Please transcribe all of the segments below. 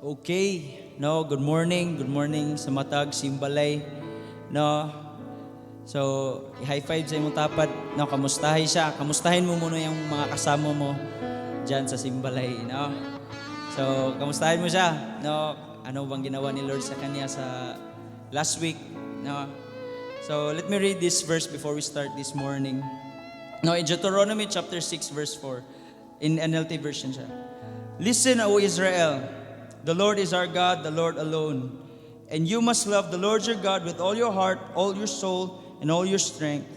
Okay, no, good morning sa matag, simbalay, no. So, high five sa imong tapat, no, kamustahin mo muna yung mga kasama mo diyan sa simbalay, no. So, kamustahin mo siya, no, ano bang ginawa ni Lord sa kanya sa last week, no. So, let me read this verse before we start this morning. No, in Deuteronomy chapter 6 verse 4, in NLT version siya. Listen, O Israel, the Lord is our God, the Lord alone. And you must love the Lord your God with all your heart, all your soul, and all your strength.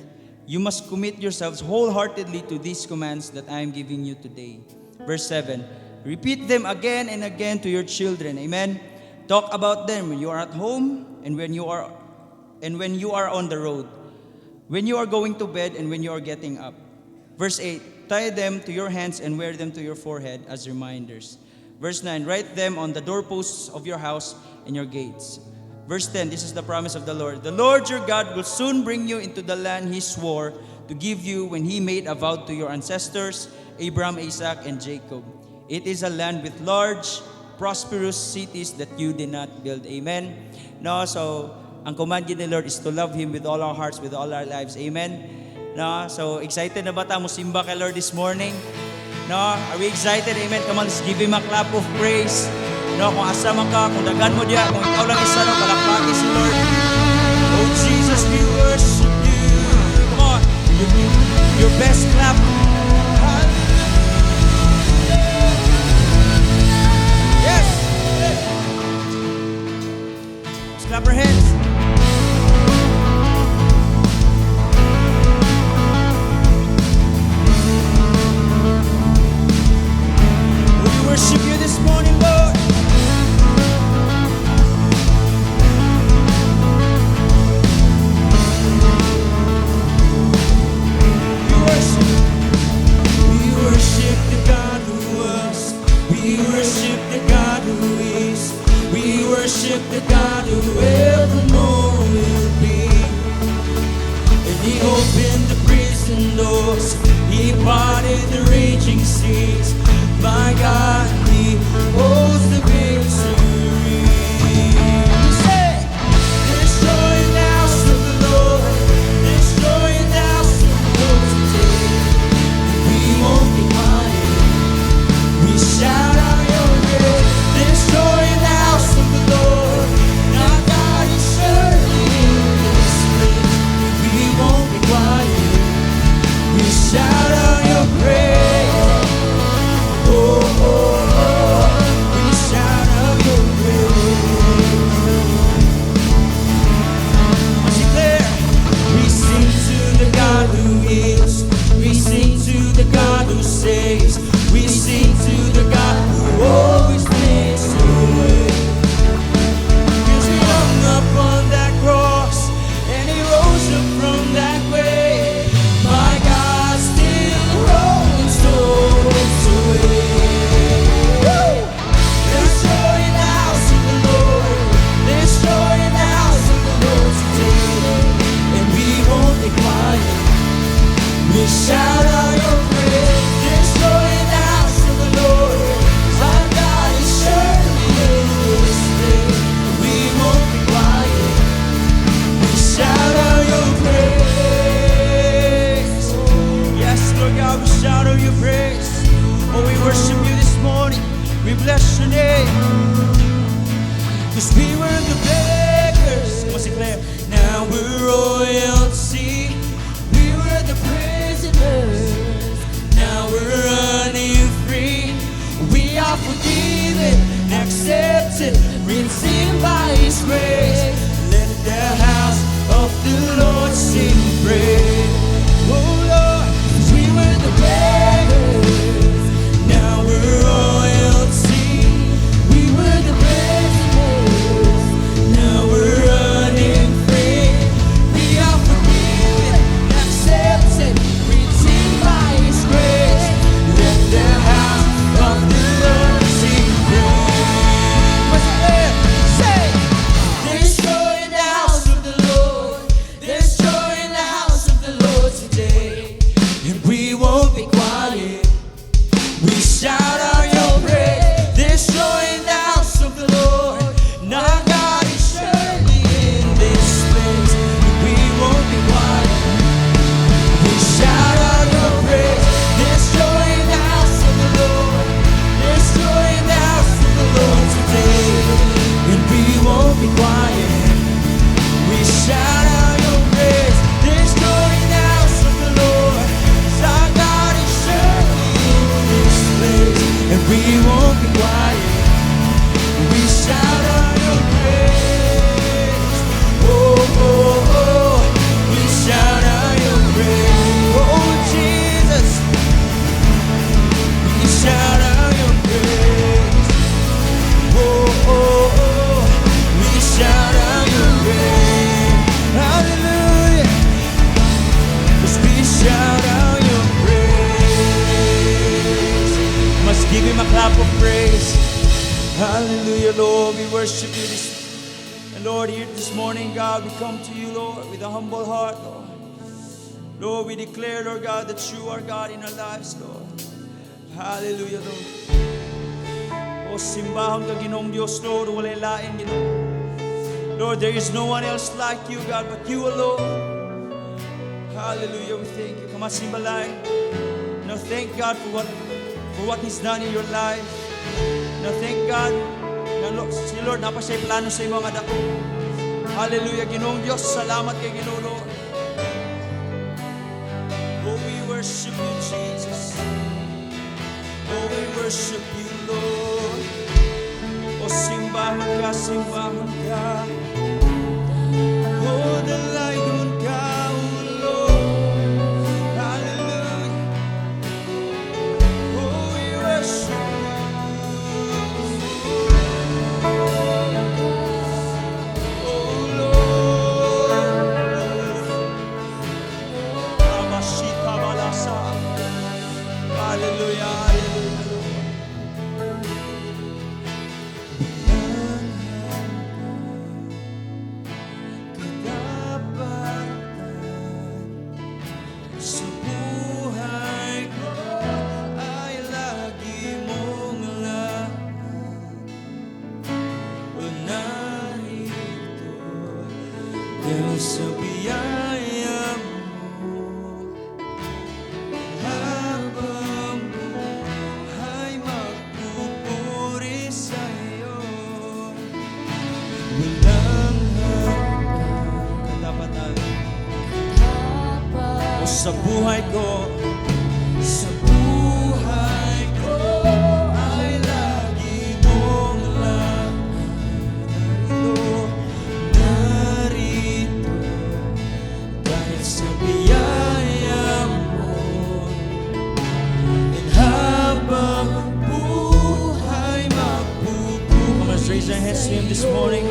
You must commit yourselves wholeheartedly to these commands that I am giving you today. Verse 7, repeat them again and again to your children. Amen. Talk about them when you are at home and when you are on the road, when you are going to bed and when you are getting up. Verse 8, tie them to your hands and wear them to your forehead as reminders. Verse 9, write them on the doorposts of your house and your gates. Verse 10, this is the promise of the Lord. The Lord your God will soon bring you into the land he swore to give you when he made a vow to your ancestors, Abraham, Isaac, and Jacob. It is a land with large, prosperous cities that you did not build. Amen? No, so, ang command ni Lord is to love Him with all our hearts, with all our lives. Amen? No, so, excited na ba tayo mo simba kay Lord this morning? No, are we excited? Amen. Come on, let's give Him a clap of praise. No, kung asa man ka, kung dagan mo diya, kung ikaw lang isa, no, palakpaki si Lord. Oh Jesus, we worship you. Come on, your best clap. Yes. Let's clap our hands. Worship you this morning, Lord. We worship the God who was. We worship the God who is. We worship the God who evermore will be. And He opened the prison doors. He parted the raging seas. My God, He holds the victory. We say, there's joy in the house of the Lord. There's joy in the house of the Lord today. We won't be quiet. We shout out your praise. There's joy in the house of the Lord. Our God is surely in this place. We won't be quiet. We shout out your praise. We sing to the God who always makes a way. 'Cause He hung up on that cross and He rose up from that grave. My God still rolling stones away. There's joy in the house of the Lord. There's joy in the house of the Lord today. And we won't be quiet. We shout out your praise. There's joy in the house of the Lord. Our God is surely in this place. We won't be quiet. We shout out your praise. Yes, Lord God, we shout out your praise. Oh, we worship you this morning. We bless your name. 'Cause we were the beggars. Come on, declare. Now we're royalty. We were the prisoners. Now we're running free. We are forgiven, accepted, redeemed by His grace. Let the house of the Lord sing praise. Oh Lord, we were the beggars. Now we're royalty. We were the prisoners. Now we're running free. We are forgiven, accepted, redeemed by His grace. Let the house of the Lord sing praise. What's there? Say, there's joy in the house of the Lord. There's joy in the house of the Lord, we worship you and Lord, here this morning, God, we come to you, Lord, with a humble heart, Lord. Lord, we declare, Lord God, that you are God in our lives, Lord. Hallelujah, Lord. O simbahan ka, Ginoong Diyos, Lord, walay lain, Ginoo. Lord, there is no one else like you, God, but you alone. Hallelujah, we thank you. Come on, simbalay. Now, thank God for what He's done in your life. Now, thank God. Now, si Lord, napasay plano sa imo nga dako. Hallelujah, Ginoong Diyos, salamat kay Ginoo, Lord. Oh, we worship you, Jesus. Oh, we worship you, Lord. Oh, simbahan ka, simbahan ka. Oh, dalayon ka, oh Lord. Hallelujah. Oh, we worship you. Oh, Lord. Amashita balasa. Hallelujah, hallelujah. Sa buhay ko ay lagi mong lahat. Narito dahil sa biyaya mo, habang buhay magpupuri sa'yo. Walang hanggang katapatan o sa buhay ko, sa buhay ko ay lagi mong lahat. Narito dahil sa biyaya mo, at habang buhay magpupuri. Come on, let's raise our hands to Him this morning.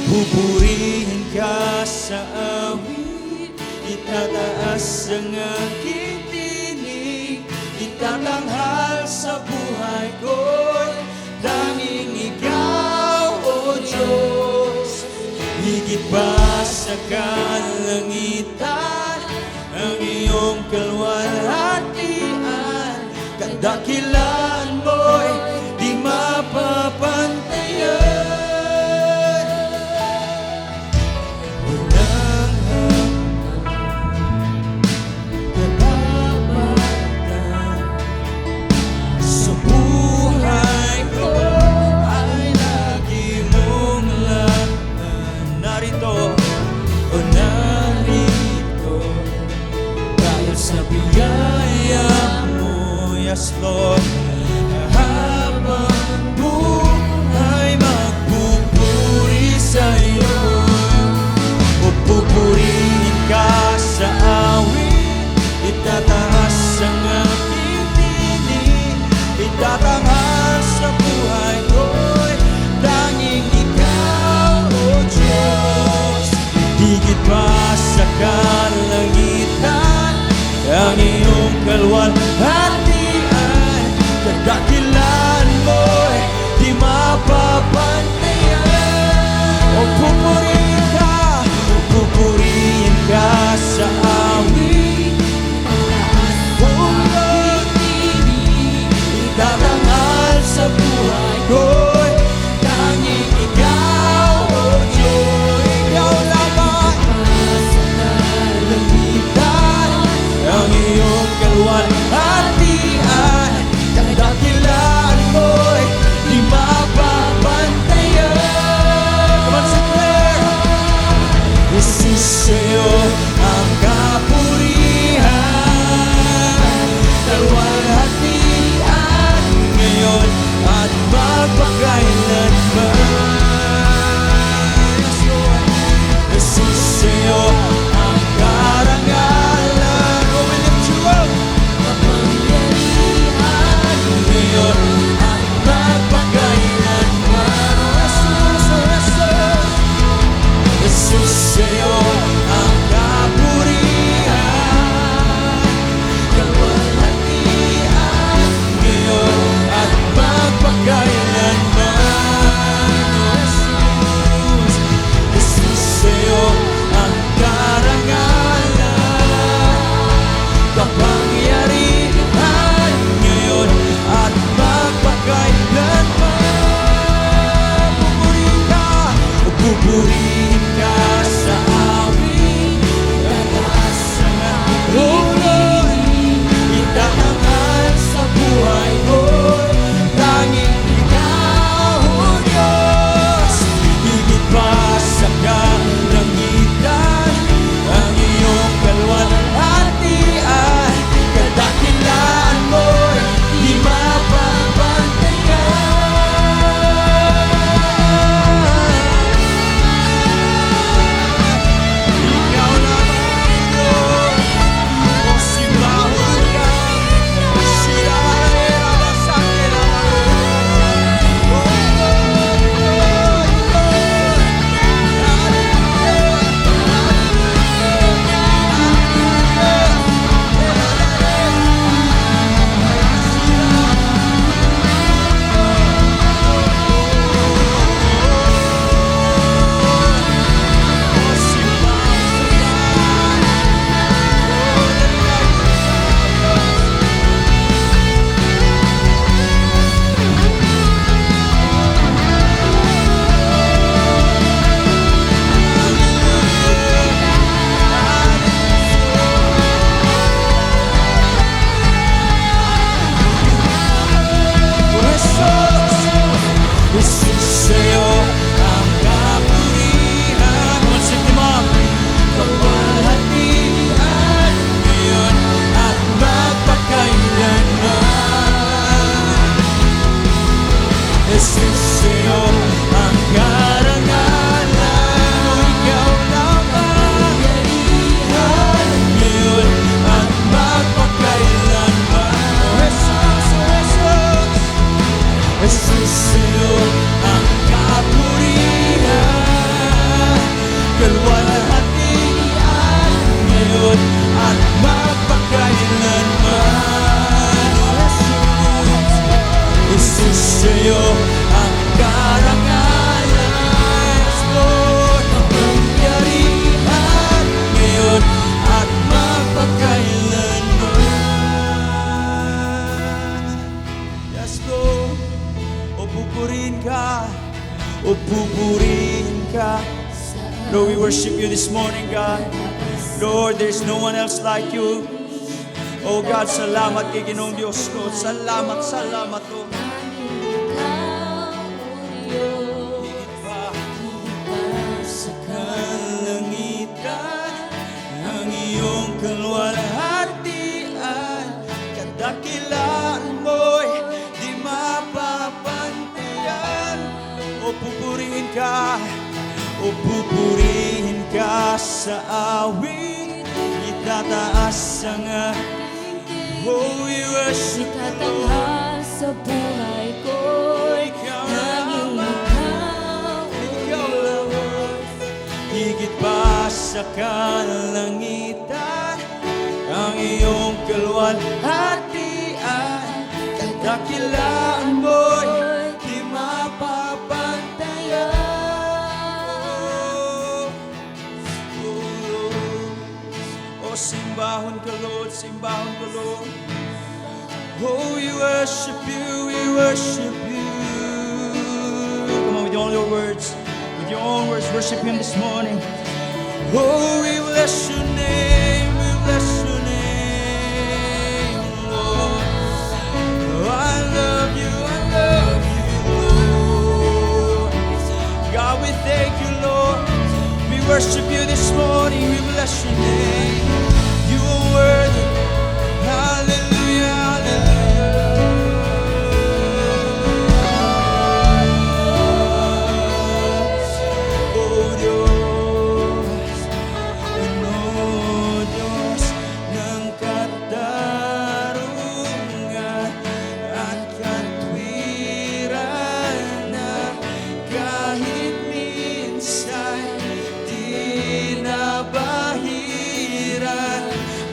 Pupurihin ka sa awit, itataas ang aking tinig, itatanghal sa buhay ko, tanging ikaw, O Diyos. Higit pa sa kalangitan, ang iyong kalwalhatian, kadakilaan mo'y di mapapantayan. Yes, Lord. Habang buhay magpupuri sa'yo, o pupurihin ka sa awit, itataas ang aking tinig, itatanghal sa buhay ko'y tanging ikaw, O Diyos. Higit pa sa kalangitan, ang iyong kalwalhatian, kadakilaan mo'y di mapapantayan. O pupurihin ka sa awit, o Lord, itatanghal sa buhay ko'y tanging ikaw, O Diyos. Ikaw lamang sa kalangitan, ang iyong kalwalhatian, kadakilaan mo'y di mapapantayan. Come on, declare. Jesus, sa'yo ang kapurihan, kalwalhatian ngayon at magpakailanman. Jesus, sa'yo ang karangalan. Oh, we lift you up. Kapangyarihan ngayon at magpakailanman. Jesus, sa'yo ang karangalan. Lord, we worship you this morning, God. Lord, there's no one else like you. Oh God, salamat kay Ginoong Diyos, Lord. Salamat, salamat, Lord. Higit pa sa kalangitan, ang iyong kalwalhatian, kadakilaan mo'y di mapapantayan. O pupurihin ka, o pupurihin ka sa awit, itataas ang oh, we worship Itatanghal sa buhay ko'y naging ikaw lang. Higit pa sa kalangitan, ang iyong kalwalhatian, kadakilaan mo'y di mapapantayan. Oh, simbahon ka, Lord, simbahon ka, Lord. Oh, we worship you, we worship you. Come on, with all your words, with your own words, worship him this morning. Oh, we bless your name, we bless your name, Lord. Oh, I love you, Lord. God, we thank you, Lord. We worship you this morning, we bless your name. You are worthy. Hallelujah, hallelujah. Oh Diyos ng katarungan at katwiran, na kahit minsan di nabahiran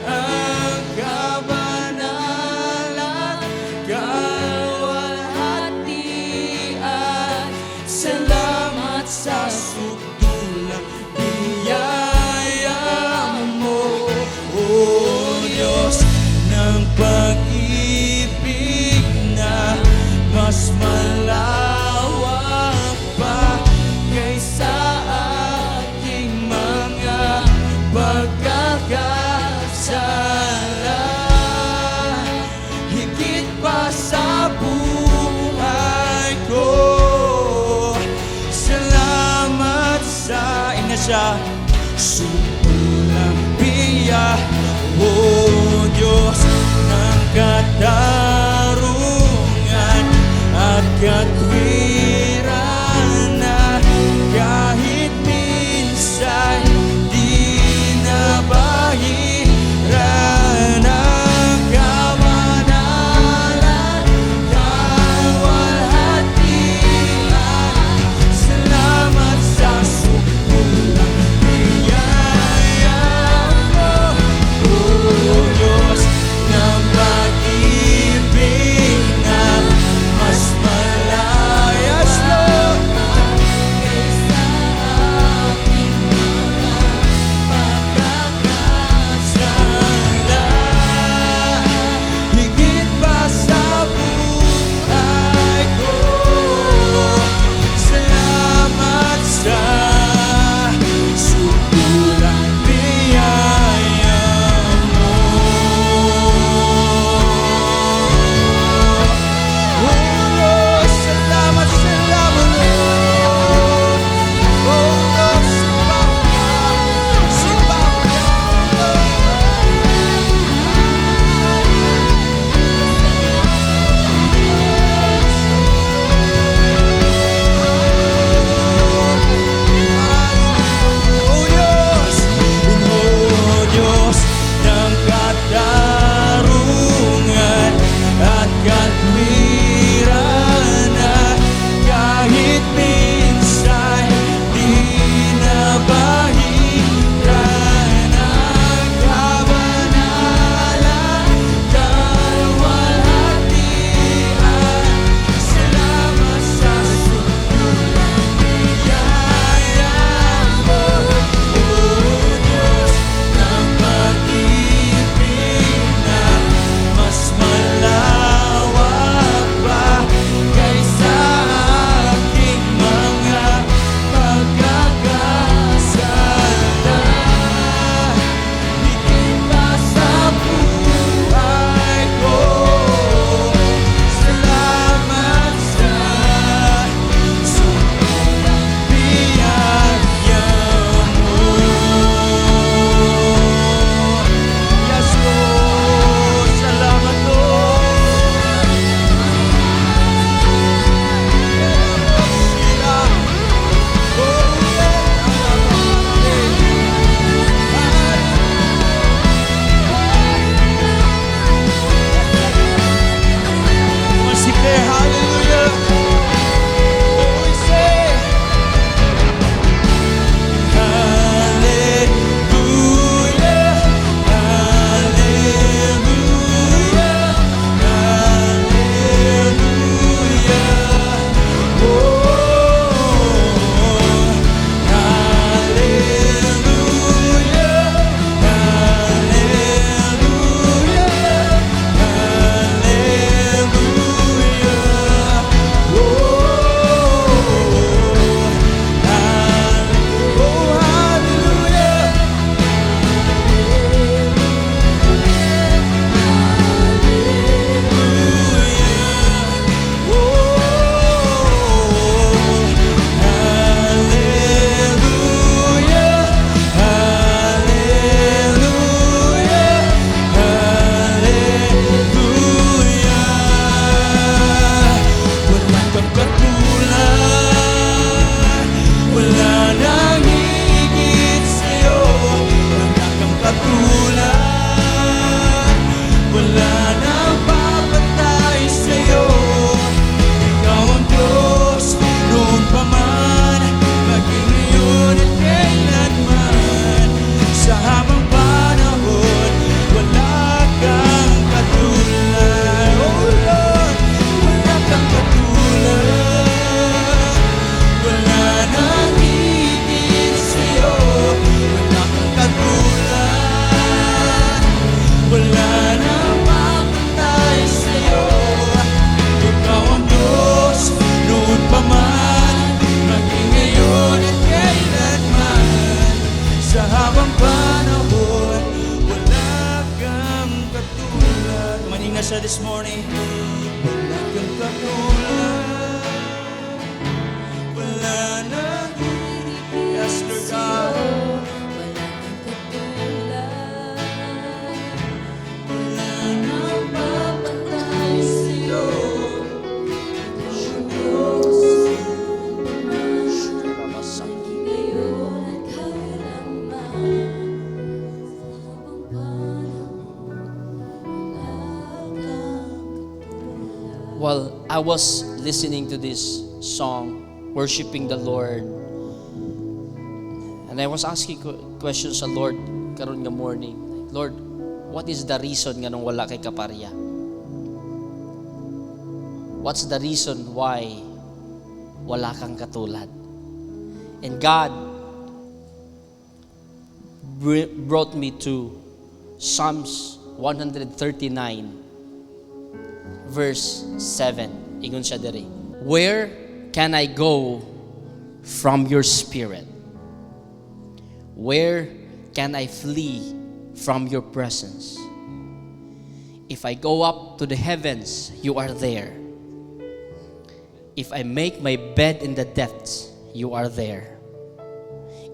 ang kabanalan, kalwalhatian. Salamat sa sukdulang biyaya mo, O Diyos ng pag-ibig na mas malawak pa kaysa aking mga pagkakasala. Higit pa sa buhay ko, salamat sa inasya sukulang biya, O Diyos ng katarungan at katwiran, na kahit minsan di nabahiran katulad, wala nang papantay sa'yo. Ikaw ang Diyos, noon pa man, maging ngayon at kailanman. Sa habang panahon, wala kang katulad. Oh Lord, wala kang katulad, wala nang higit sa'yo. Wala kang katulad, wala nang mapantay sa'yo. Ikaw ang Diyos, noon pa man, maging ngayon at kailanman. Sa habang panahon, wala kang katulad. Manina siya this morning. Wala kang katulad, wala nang higit. Yes, Lord God. Wala kang katulad, Wala nang mapantay sa'yo. Ngayon at kailanman. Sa habang panahon, While I was listening to this song, worshiping the Lord, and I was asking questions sa Lord karon nga morning. Lord, what is the reason nga nung wala kay kaparya? What's the reason why wala kang katulad? And God brought me to Psalms 139 verse 7. Ingon siya diri. Where can I go from your spirit? Where can I flee from your presence? If I go up to the heavens, you are there. If I make my bed in the depths, you are there.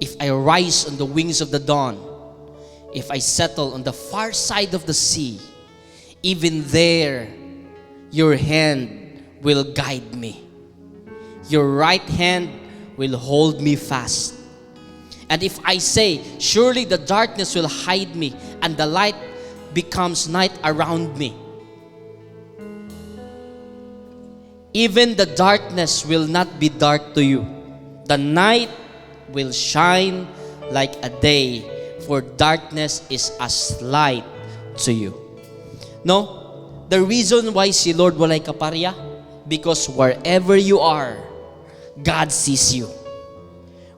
If I rise on the wings of the dawn, if I settle on the far side of the sea, even there, your hand will guide me. Your right hand will hold me fast. And if I say, surely the darkness will hide me, and the light becomes night around me, even the darkness will not be dark to you. The night will shine like a day, for darkness is as light to you. No? The reason why si Lord walay kaparya, because wherever you are, God sees you.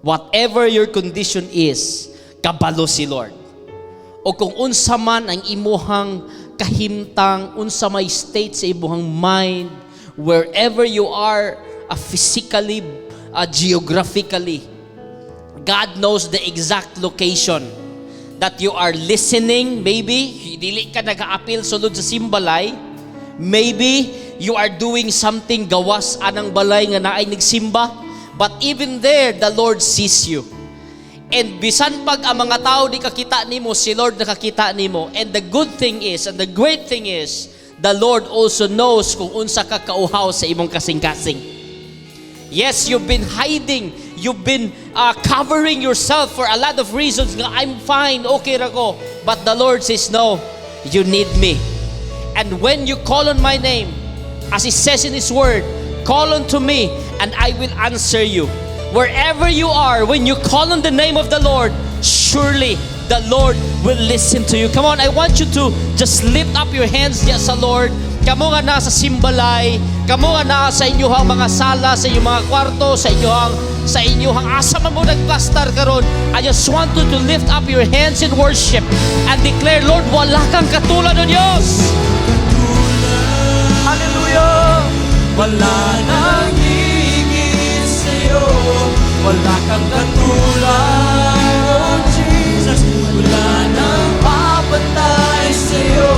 Whatever your condition is, kabalo si Lord. O kung unsa man ang imuhang kahimtang, unsa may state sa imuhang mind, wherever you are, physically, geographically, God knows the exact location that you are listening. Maybe dili ka nag-aapil sulod sa simbalay. Maybe you are doing something gawas anang balay nga naay nagsimba. But even there, the Lord sees you. And bisan pag ang mga tao di kakita nimo, si Lord nakakita nimo. And the good thing is, and the great thing is, the Lord also knows kung unsa ka kauhaw sa imong kasing-kasing. Yes, you've been hiding. You've been covering yourself for a lot of reasons. Nga, I'm fine, okay ra ko. But the Lord says, no, you need me. And when you call on my name, as He says in His word, call unto me, and I will answer you. Wherever you are, when you call on the name of the Lord, surely the Lord will listen to you. Come on, I want you to just lift up your hands diya sa Lord. Kamo nga na sa simbalay, kamo nga na sa inyong mga sala, sa inyong mga kwarto, sa inyong asa man mo nagplastar karon. I just want you to lift up your hands in worship and declare, Lord, wala kang katulad ng Diyos. Hallelujah! Wala nang higit sa'yo, wala kang katulad, oh Jesus. Wala nang papantay sa'yo.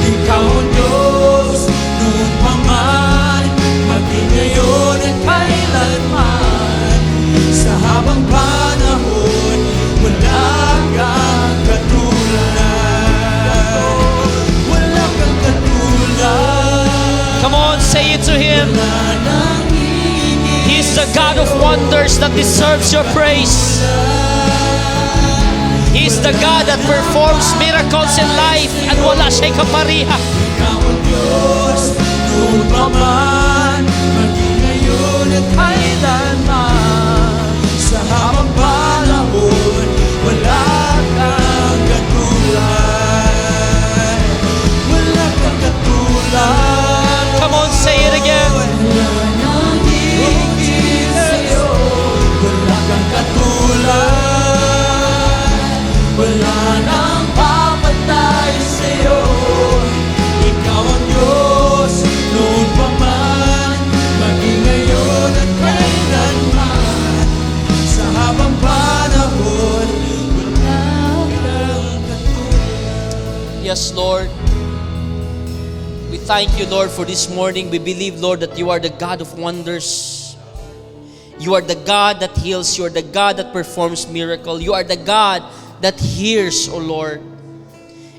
Ikaw ang Diyos, noon pa man, maging ngayon at kailanman. Sa habang panahon, wala kang katulad. Wala kang katulad. Come on, say it to Him. He's the God of wonders that deserves your praise. He He's the God that performs miracles in life at wala siya'y kaparihan. Ikaw ang Diyos, noon pa man, maging ngayon at kailanman. Sa habang panahon, wala kang katulad. Wala kang katulad. Come on, say it again. Nang higit sa'yo. Wala kang katulad. Wala nang papatay sa'yo. Ikaw ang Diyos, noon pa man, maging ngayon at kailanman. Sa habang panahon, wala kang katulad. Yes, Lord. We thank you, Lord, for this morning. We believe, Lord, that you are the God of wonders. You are the God that heals. You are the God that performs miracle. You are the God that hears, O Lord.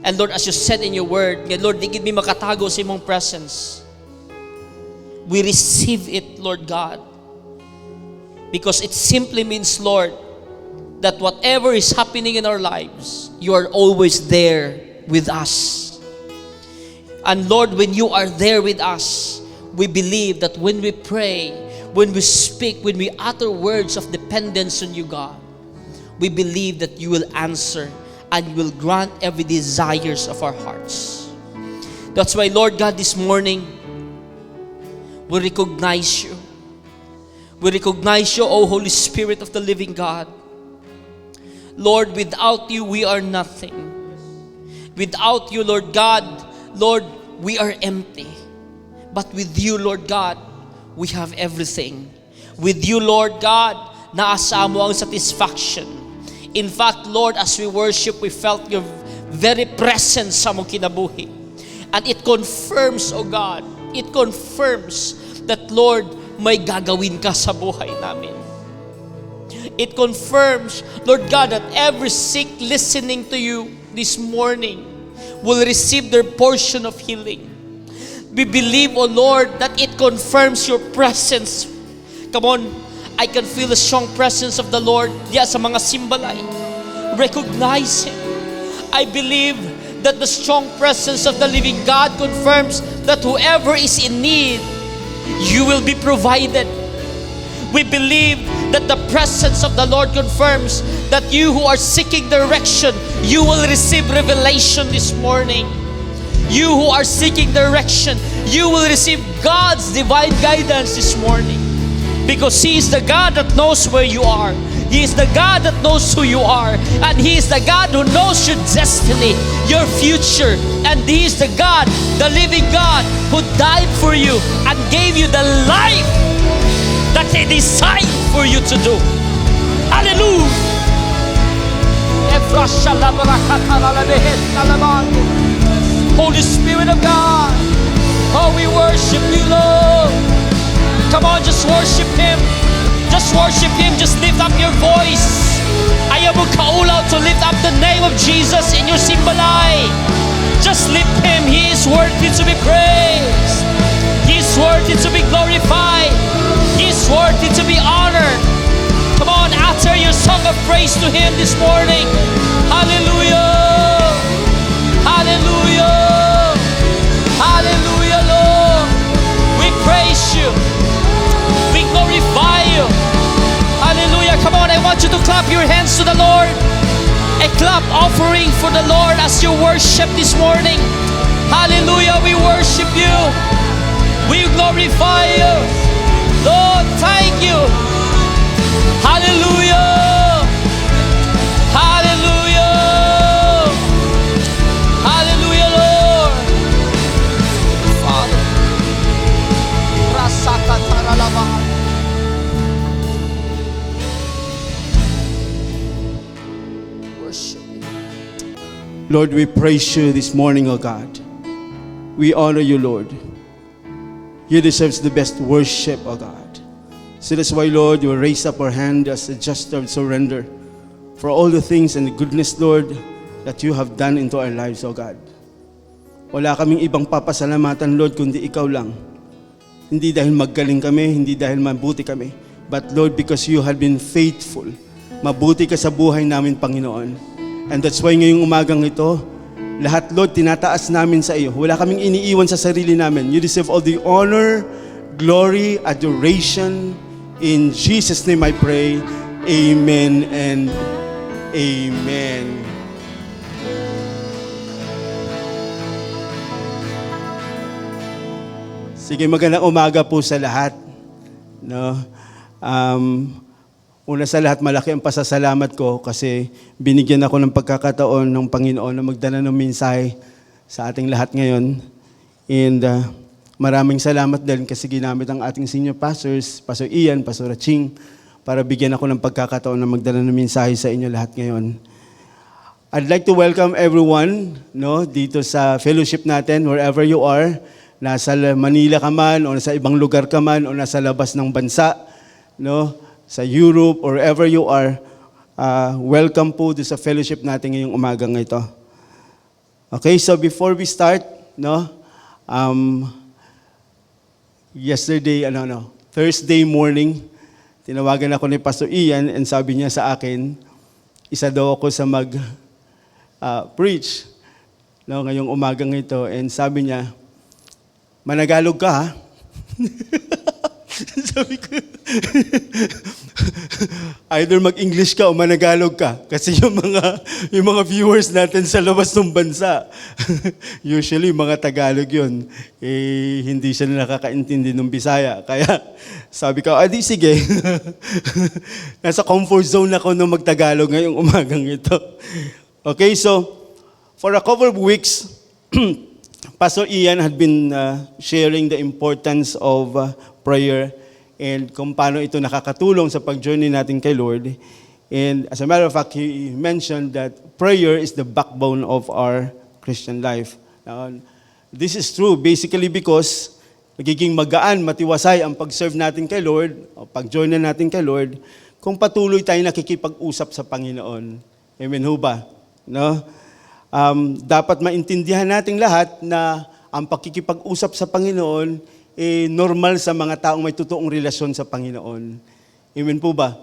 And Lord, as you said in your word, Lord, di gid mi makatago sa imong presence. We receive it, Lord God. Because it simply means, Lord, that whatever is happening in our lives, you are always there with us. And Lord, when you are there with us, we believe that when we pray, when we speak, when we utter words of dependence on you, God, we believe that you will answer and you will grant every desires of our hearts. That's why, Lord God, this morning, we recognize you. We recognize you, O Holy Spirit of the living God. Lord, without you, we are nothing. Without you, Lord God, Lord, we are empty. But with you, Lord God, we have everything. With you, Lord God, naasa mo ang satisfaction. In fact, Lord, as we worship, we felt your very presence sa mong kinabuhi. And it confirms, O God, it confirms that, Lord, may gagawin ka sa buhay namin. It confirms, Lord God, that every sick listening to you this morning will receive their portion of healing. We believe, O Lord, that it confirms your presence. Come on, I can feel the strong presence of the Lord diya sa mga simbalay. Recognize Him. I believe that the strong presence of the living God confirms that whoever is in need, you will be provided. We believe that the presence of the Lord confirms that you who are seeking direction, you will receive revelation this morning. You who are seeking direction, you will receive God's divine guidance this morning. Because He is the God that knows where you are. He is the God that knows who you are. And He is the God who knows your destiny, your future. And He is the God, the living God, who died for you and gave you the life that He designed for you to do. Hallelujah! Holy Spirit of God, oh, we worship you, Lord. Come on, just worship Him. Just worship Him. Just lift up your voice. Ayaw mo kaulaw to lift up the name of Jesus in your simbalay. Just lift Him. He is worthy to be praised. He is worthy to be glorified. He is worthy to be honored. Come on, utter your song of praise to Him this morning. Hallelujah. Hallelujah. Hallelujah, Lord. We praise you. We glorify you. Hallelujah. Come on, I want you to clap your hands to the Lord. A clap offering for the Lord as you worship this morning. Hallelujah. We worship you. We glorify you. Lord, thank you. Hallelujah. Hallelujah. Hallelujah, Lord. Father. Rasaka taralabahan. Worship you. Lord, we praise you this morning, O God. We honor you, Lord. You deserve the best worship, O God. So that's why, Lord, you raise up our hand as a gesture of surrender for all the things and the goodness, Lord, that you have done into our lives, O God. Wala kaming ibang papasalamatan, Lord, kundi ikaw lang. Hindi dahil magaling kami, hindi dahil mabuti kami, but Lord, because you have been faithful. Mabuti ka sa buhay namin, Panginoon. And that's why ngayong umagang ito, lahat, Lord, tinataas namin sa iyo. Wala kaming iniiwan sa sarili namin. You deserve all the honor, glory, adoration. In Jesus' name I pray. Amen and amen. Sige, magandang umaga po sa lahat. No? Una sa lahat, malaki ang pasasalamat ko kasi binigyan ako ng pagkakataon ng Panginoon na magdala ng mensahe sa ating lahat ngayon. And maraming salamat din kasi ginamit ang ating senior pastors, Pastor Ian, Pastor Aching, para bigyan ako ng pagkakataon na magdala ng mensahe sa inyo lahat ngayon. I'd like to welcome everyone dito sa fellowship natin, wherever you are, nasa Manila ka man, o nasa ibang lugar ka man, o nasa labas ng bansa, sa Europe, or wherever you are, welcome po sa fellowship natin ngayong umagang ito. Okay, so before we start, yesterday, Thursday morning, tinawagan ako ni Pastor Ian and sabi niya sa akin, isa daw ako sa preach ngayong umagang ito, and sabi niya, managalog ka ha? Sabi ko, either mag-English ka o managalog ka. Kasi yung mga viewers natin sa labas ng bansa, usually mga Tagalog yun. Hindi siya nakakaintindi ng Bisaya. Kaya sabi ko, di sige. Nasa comfort zone ako nung mag-Tagalog ngayong umagang ito. Okay, so for a couple of weeks, Pastor Ian had been sharing the importance of prayer and kung paano ito nakakatulong sa pag-journey natin kay Lord. And as a matter of fact, he mentioned that prayer is the backbone of our Christian life. Now, this is true basically because magiging magaan, matiwasay ang pag-serve natin kay Lord, o pag-join na natin kay Lord, kung patuloy tayo nakikipag-usap sa Panginoon. Amen ho ba? Dapat maintindihan nating lahat na ang pakikipag-usap sa Panginoon normal sa mga taong may totoong relasyon sa Panginoon. Amen po ba?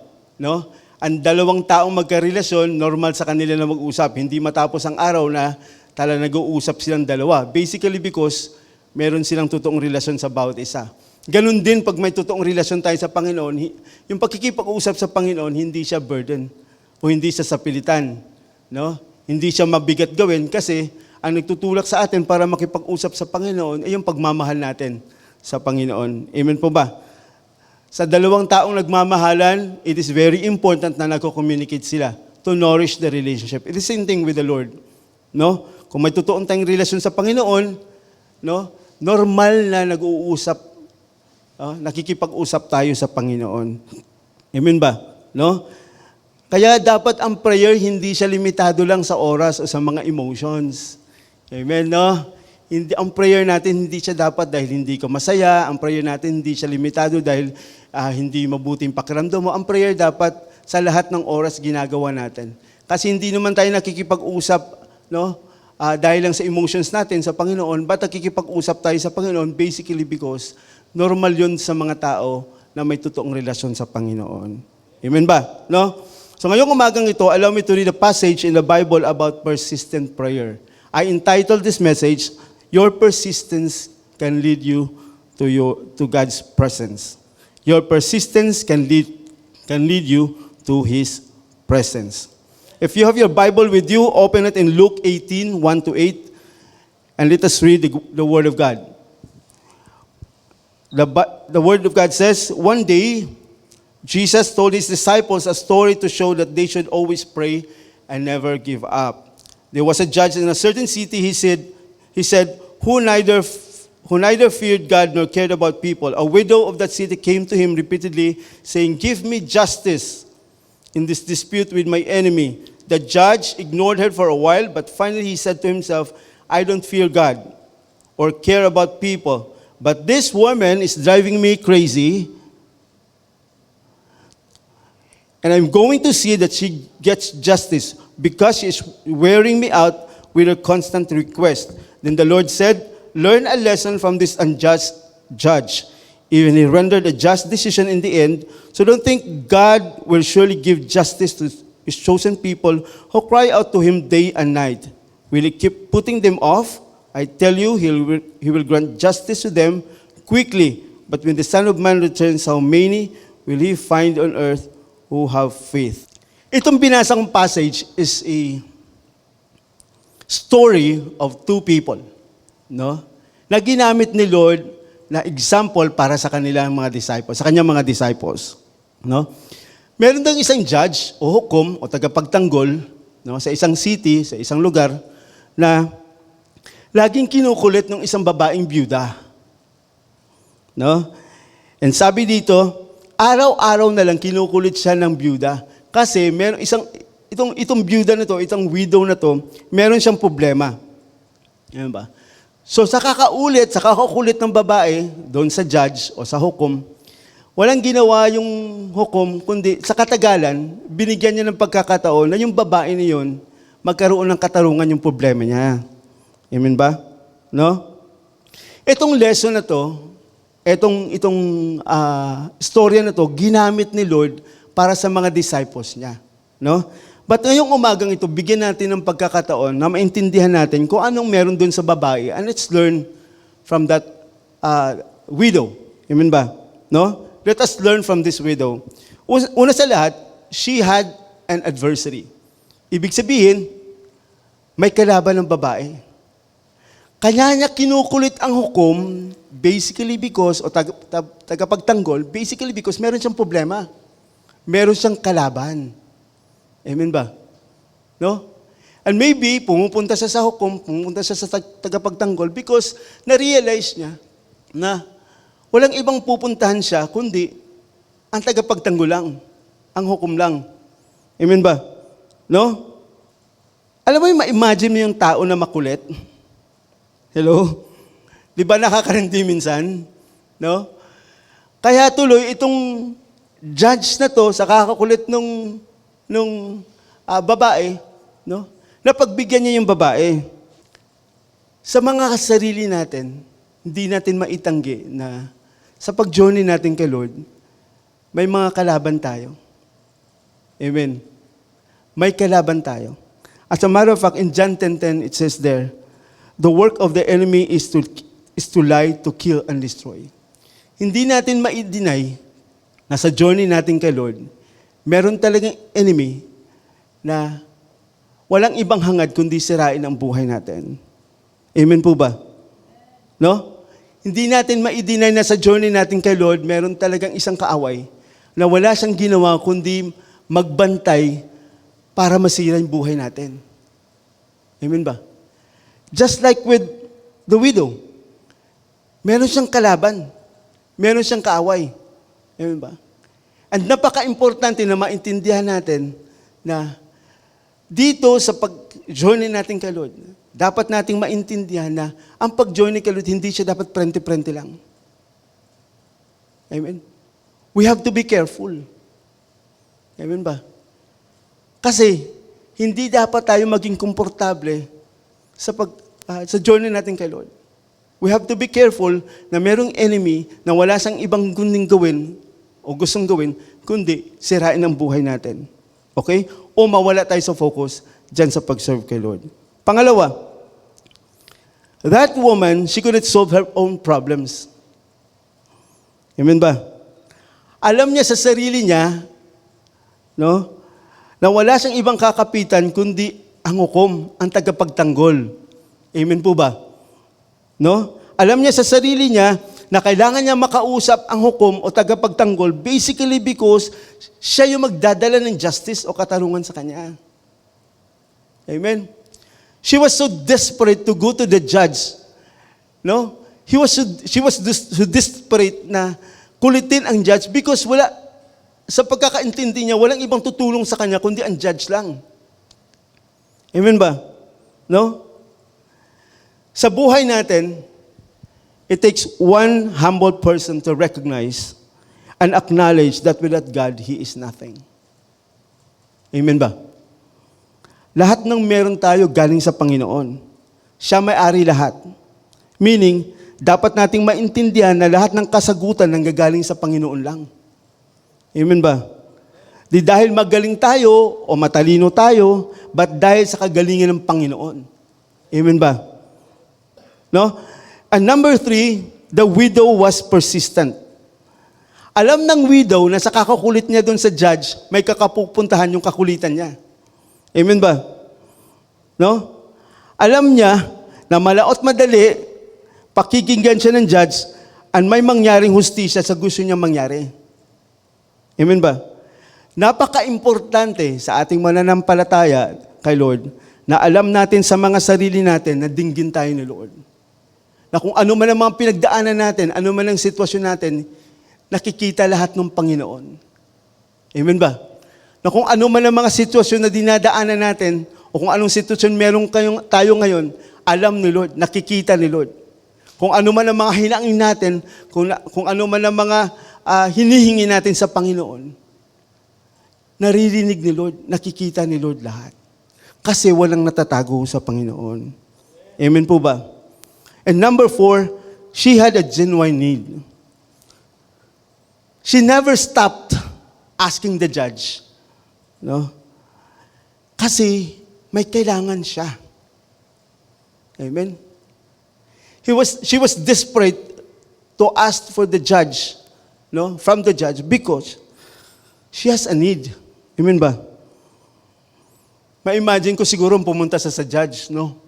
Ang dalawang taong magkarelasyon, normal sa kanila na mag-usap. Hindi matapos ang araw na tala nag-uusap silang dalawa. Basically because meron silang totoong relasyon sa bawat isa. Ganun din pag may totoong relasyon tayo sa Panginoon, yung pakikipag-usap sa Panginoon, hindi siya burden o hindi siya sapilitan. Hindi siya mabigat gawin kasi ang nagtutulak sa atin para makipag-usap sa Panginoon ay yung pagmamahal natin sa Panginoon. Amen po ba? Sa dalawang taong nagmamahalan, it is very important na nagko-communicate sila to nourish the relationship. It is the same thing with the Lord. Kung may totoong tayong relasyon sa Panginoon, normal na nag-uusap, nakikipag-usap tayo sa Panginoon. Amen ba? Kaya dapat ang prayer hindi siya limitado lang sa oras o sa mga emotions. Amen, ang prayer natin hindi siya dapat dahil hindi ka masaya. Ang prayer natin hindi siya limitado dahil hindi mabuting pakiramdam mo. Ang prayer dapat sa lahat ng oras ginagawa natin. Kasi hindi naman tayo nakikipag-usap dahil lang sa emotions natin sa Panginoon. Ba't nakikipag-usap tayo sa Panginoon? Basically because normal yun sa mga tao na may totoong relasyon sa Panginoon. Amen ba? So ngayong umagang ito, allow me to read a passage in the Bible about persistent prayer. I entitled this message, Your Persistence Can Lead You to God's Presence. Your persistence can lead you to His presence. If you have your Bible with you, open it in Luke 18, 1-8, and let us read the Word of God. The Word of God says, one day, Jesus told His disciples a story to show that they should always pray and never give up. There was a judge in a certain city, he said, who neither feared God nor cared about people. A widow of that city came to him repeatedly, saying, give me justice in this dispute with my enemy. The judge ignored her for a while, but finally he said to himself, I don't fear God or care about people, but this woman is driving me crazy, and I'm going to see that she gets justice because she is wearing me out with her constant request. Then the Lord said, learn a lesson from this unjust judge. Even he rendered a just decision in the end, so don't think God will surely give justice to His chosen people who cry out to Him day and night. Will He keep putting them off? I tell you, He will grant justice to them quickly. But when the Son of Man returns, how many will He find on earth who have faith? Itong binasa kong passage is a story of two people, no? Na ginamit ni Lord na example para sa kanilang mga disciples, sa kanyang mga disciples, no? Meron dang isang judge o hukom o tagapagtanggol, no, sa isang city, sa isang lugar na laging kinukulit ng isang babaeng byuda. No? And sabi dito, araw-araw na lang kinukulit siya ng byuda kasi meron itong byuda na to, itong widow na to, meron siyang problema. Ayan ba? So sa kakakulit ng babae doon sa judge o sa hukom, walang ginawa yung hukom, kundi sa katagalan, binigyan niya ng pagkakataon na yung babae na yun, magkaroon ng katarungan yung problema niya. Amen ba? No? Itong lesson na to, itong storya na to, ginamit ni Lord para sa mga disciples niya. No? But ngayong umagang ito, bigyan natin ng pagkakataon na maintindihan natin kung anong meron dun sa babae, and let's learn from that widow. Amen ba? No? Let us learn from this widow. Una sa lahat, she had an adversary. Ibig sabihin, may kalaban ng babae. Kanya niya kinukulit ang hukom basically because, o tagapagtanggol, basically because meron siyang problema. Meron siyang kalaban. Amen ba? No? And maybe, pumupunta siya sa hukom, pumupunta siya sa tagapagtanggol because na-realize niya na walang ibang pupuntahan siya, kundi ang tagapagtanggol lang, ang hukom lang. Amen ba? No? Alam mo yung ma-imagine mo yung tao na makulit? Hello? Di ba nakakarindi minsan? No? Kaya tuloy, itong judge na to, sa kakakulit nung babae, no? Napagbigyan niya yung babae. Sa mga sarili natin, hindi natin maitanggi na sa pag-journey natin kay Lord, may mga kalaban tayo. Amen. May kalaban tayo. As a matter of fact, in John 10:10, it says there, the work of the enemy is to lie, to kill, and destroy. Hindi natin ma-deny na sa journey natin kay Lord, meron talagang enemy na walang ibang hangad kundi sirain ang buhay natin. Amen po ba? No? Hindi natin ma-deny na sa journey natin kay Lord, meron talagang isang kaaway na wala siyang ginawa kundi magbantay para masira yung buhay natin. Amen ba? Just like with the widow, meron siyang kalaban, meron siyang kaaway. Amen ba? And napaka-importante na maintindihan natin na dito sa pag-journey natin kay Lord, dapat nating maintindihan na ang pag-journey kay Lord, hindi siya dapat prente-prente lang. Amen? We have to be careful. Amen ba? Kasi, hindi dapat tayo maging komportable sa journey natin kay Lord. We have to be careful na merong enemy na wala siyang ibang gunding gawin o gustong gawin, kundi sirain ang buhay natin. Okay? O mawala tayo sa focus dyan sa pag-serve kay Lord. Pangalawa, that woman, she couldn't solve her own problems. Amen ba? Alam niya sa sarili niya, no, na wala siyang ibang kakapitan kundi ang hukom, ang tagapagtanggol. Amen po ba? No? Alam niya sa sarili niya na kailangan niya makausap ang hukom o tagapagtanggol basically because siya yung magdadala ng justice o katarungan sa kanya. Amen? She was so desperate to go to the judge. No? She was so desperate na kulitin ang judge because sa pagkakaintindi niya, walang ibang tutulong sa kanya kundi ang judge lang. Amen ba? No? Sa buhay natin, it takes one humble person to recognize and acknowledge that without God, He is nothing. Amen ba? Lahat ng meron tayo galing sa Panginoon. Siya may-ari lahat. Meaning, dapat nating maintindihan na lahat ng kasagutan nanggagaling sa Panginoon lang. Amen ba? Di dahil magaling tayo o matalino tayo, but dahil sa kagalingan ng Panginoon. Amen ba? No? And number 3, the widow was persistent. Alam ng widow na sa kakakulit niya doon sa judge, may kakapupuntahan yung kakulitan niya. Amen ba? No? Alam niya na malaot madali, pakikinggan siya ng judge, and may mangyaring hustisya sa gusto niya mangyari. Amen ba? Napaka-importante sa ating mananampalataya kay Lord na alam natin sa mga sarili natin na dinggin tayo ni Lord. Na kung ano man ang mga pinagdaanan natin, ano man ang sitwasyon natin, nakikita lahat ng Panginoon. Amen ba? Na kung ano man ang mga sitwasyon na dinadaanan natin, o kung anong sitwasyon meron tayo ngayon, alam ni Lord, nakikita ni Lord. Kung ano man ang mga hinaing natin, kung ano man ang mga hinihingi natin sa Panginoon, naririnig ni Lord, nakikita ni Lord lahat. Kasi walang natatago sa Panginoon. Amen po ba? And number 4, she had a genuine need. She never stopped asking the judge. No? Kasi may kailangan siya. Amen? She was desperate to ask for the judge, no, from the judge because she has a need. Amen ba? Ma-imagine ko siguro pumunta sa judge, no?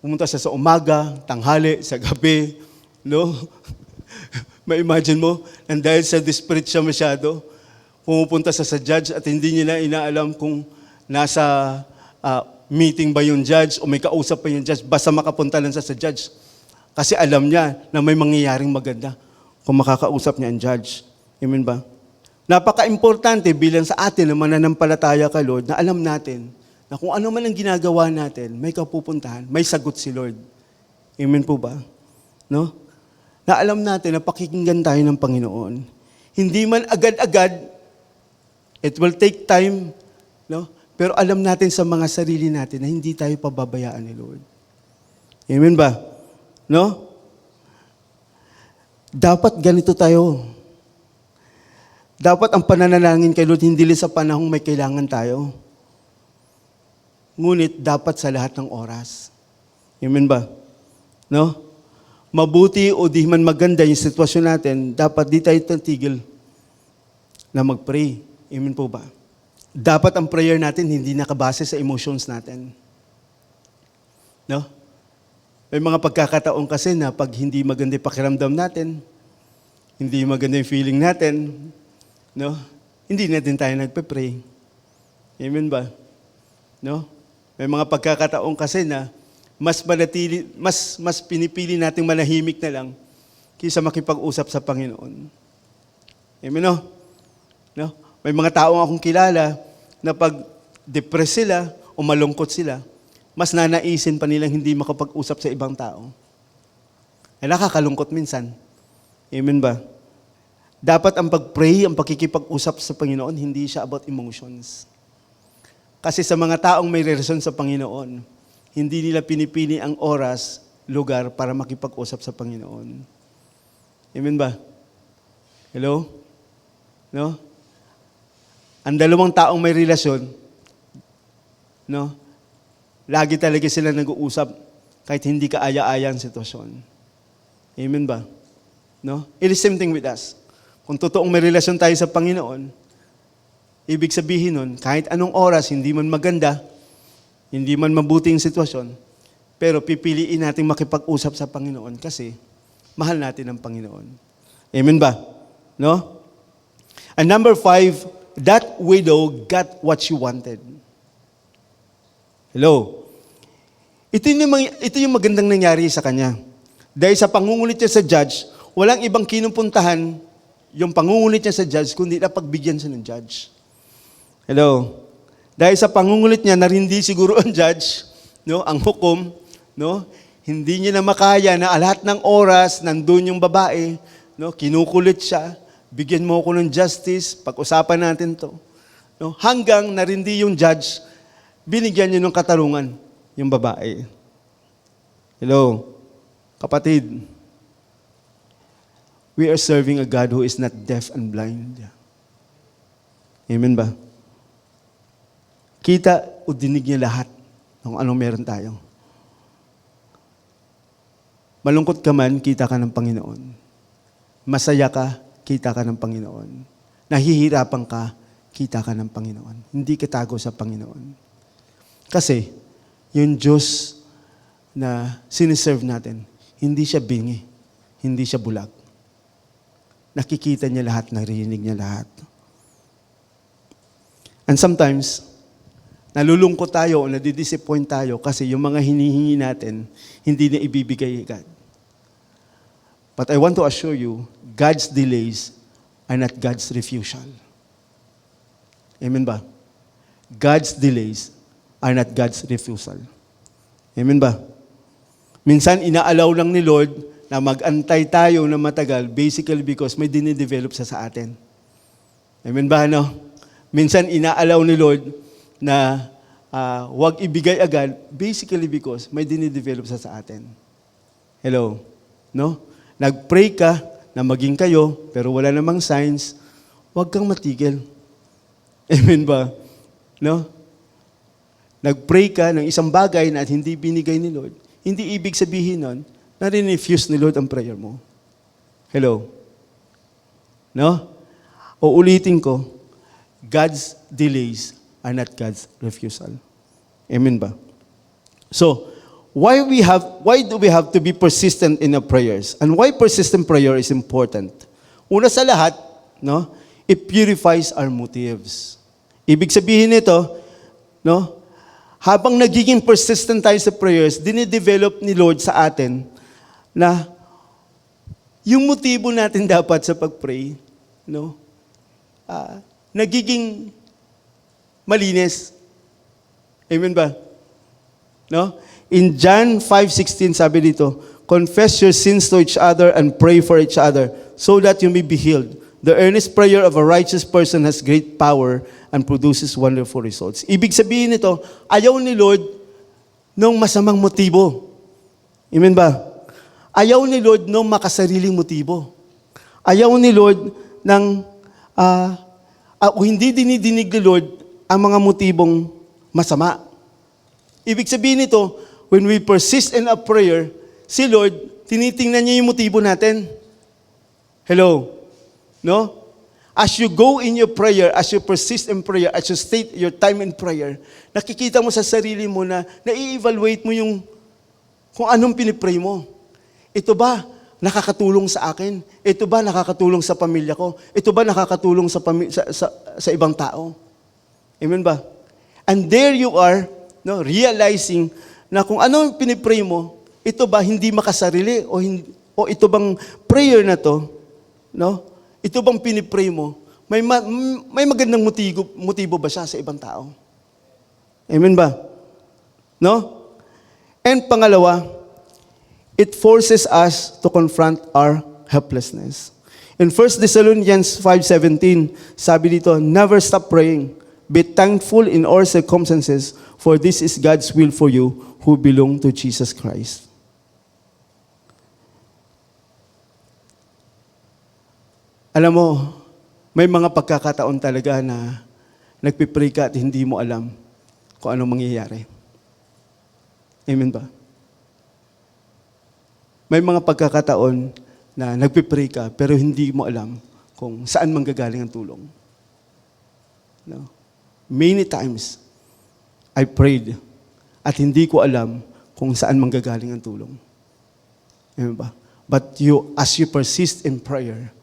Pumunta sa umaga, tanghali, sa gabi, no? Ma-imagine mo, and dahil sa desperate siya masyado, pumupunta sa judge at hindi niya na inaalam kung nasa meeting ba yung judge o may kausap pa yung judge, basta makapunta lang sa judge. Kasi alam niya na may mangyayaring maganda kung makakausap niya ang judge. Amen ba? Napaka-importante bilang sa atin na mananampalataya kay Lord na alam natin na kung ano man ang ginagawa natin, may kapupuntahan, may sagot si Lord. Amen po ba? No? Na alam natin na pakikinggan tayo ng Panginoon. Hindi man agad-agad, it will take time, no? Pero alam natin sa mga sarili natin na hindi tayo pababayaan ni Lord. Amen ba? No? Dapat ganito tayo. Dapat ang pananalangin kay Lord hindi lang sa panahong may kailangan tayo. Ngunit dapat sa lahat ng oras. Amen ba? No? Mabuti o di man maganda yung sitwasyon natin, dapat di tayo tigil na mag-pray. Amen po ba? Dapat ang prayer natin hindi nakabase sa emotions natin. No? May mga pagkakataon kasi na pag hindi maganda yung pakiramdam natin, hindi maganda yung feeling natin, no? Hindi na din tayo nagpe-pray. Amen ba? No? May mga pagkakataon kasi na mas pinipili nating manahimik na lang kaysa makipag-usap sa Panginoon. Amen no? No? May mga taong akong kilala na pag depressed sila o malungkot sila, mas nanaisin pa nilang hindi makapag-usap sa ibang tao. Ay nakakalungkot minsan. Amen ba? Dapat ang pag-pray, ang pakikipag-usap sa Panginoon, hindi siya about emotions. Kasi sa mga taong may relasyon sa Panginoon, hindi nila pinipili ang oras, lugar para makipag-usap sa Panginoon. Amen ba? Hello? No? Ang dalawang taong may relasyon, no? Lagi talaga sila nag-uusap kahit hindi kaaya-aya ang sitwasyon. Amen ba? No? It is same thing with us. Kung totoong may relasyon tayo sa Panginoon, ibig sabihin nun, kahit anong oras, hindi man maganda, hindi man mabuting sitwasyon, pero pipiliin natin makipag-usap sa Panginoon kasi mahal natin ang Panginoon. Amen ba? No? And number 5, that widow got what she wanted. Hello? Ito yung magandang nangyari sa kanya. Dahil sa pangungulit niya sa judge, walang ibang kinupuntahan yung pangungulit niya sa judge, kundi napagbigyan siya ng judge. Hello? Dahil sa pangungulit niya, narindi siguro ang judge, no, ang hukom, no, hindi niya na makaya na lahat ng oras, nandun yung babae, no, kinukulit siya, bigyan mo ako ng justice, pag-usapan natin to. No, hanggang narindi yung judge, binigyan niya ng katarungan yung babae. Hello? Kapatid, we are serving a God who is not deaf and blind. Amen ba? Kita o dinig niya lahat ng anong meron tayo. Malungkot ka man, kita ka ng Panginoon. Masaya ka, kita ka ng Panginoon. Nahihirapan ka, kita ka ng Panginoon. Hindi ka tago sa Panginoon. Kasi, yung Diyos na siniserve natin, hindi siya bingi, hindi siya bulag. Nakikita niya lahat, naririnig niya lahat. And sometimes, nalulungkot tayo o nadidisappoint tayo kasi yung mga hinihingi natin, hindi na ibibigay ni God. But I want to assure you, God's delays are not God's refusal. Amen ba? God's delays are not God's refusal. Amen ba? Minsan, inaalaw lang ni Lord na mag-antay tayo na matagal basically because may dinidevelop sa atin. Amen ba, no? Minsan, inaalaw ni Lord na wag ibigay agad basically because may dinidevelop sa atin. Hello? No? Nag-pray ka na maging kayo, pero wala namang signs, wag kang matigil. Amen ba? No? Nag-pray ka ng isang bagay na hindi binigay ni Lord, hindi ibig sabihin nun, na rin-refuse ni Lord ang prayer mo. Hello? No? O ulitin ko, God's delays are not God's refusal. Amen ba? So, why do we have to be persistent in our prayers? And why persistent prayer is important? Una sa lahat, no, it purifies our motives. Ibig sabihin nito, no, habang nagiging persistent tayo sa prayers, dinidevelop ni Lord sa atin na yung motibo natin dapat sa pag-pray, no, nagiging malinis. Amen ba? No? In John 5:16, sabi dito, confess your sins to each other and pray for each other so that you may be healed. The earnest prayer of a righteous person has great power and produces wonderful results. Ibig sabihin nito, ayaw ni Lord ng masamang motibo. Amen ba? Ayaw ni Lord ng makasariling motibo. Ayaw ni Lord ng, hindi dinidinig ni Lord ang mga motibong masama. Ibig sabihin nito, when we persist in a prayer, si Lord, tinitingnan niya yung motibo natin. Hello? No? As you go in your prayer, as you persist in prayer, as you state your time in prayer, nakikita mo sa sarili mo na i-evaluate mo yung kung anong pinipray mo. Ito ba nakakatulong sa akin? Ito ba nakakatulong sa pamilya ko? Ito ba nakakatulong sa ibang tao? Amen ba? And there you are, no, realizing na kung ano yung pinipray mo, ito ba hindi makasarili o ito bang prayer na to, no? Ito bang pinipray mo, may magandang motibo ba siya sa ibang tao? Amen ba? No? And pangalawa, it forces us to confront our helplessness. In 1 Thessalonians 5:17, sabi dito, never stop praying. Be thankful in all circumstances, for this is God's will for you who belong to Jesus Christ. Alam mo, may mga pagkakataon talaga na nagpipray ka at hindi mo alam kung anong mangyayari. Amen ba? May mga pagkakataon na nagpipray ka pero hindi mo alam kung saan manggagaling ang tulong. No? Many times, I prayed at hindi ko alam kung saan manggagaling ang tulong. Amen ba? But as you persist in prayer,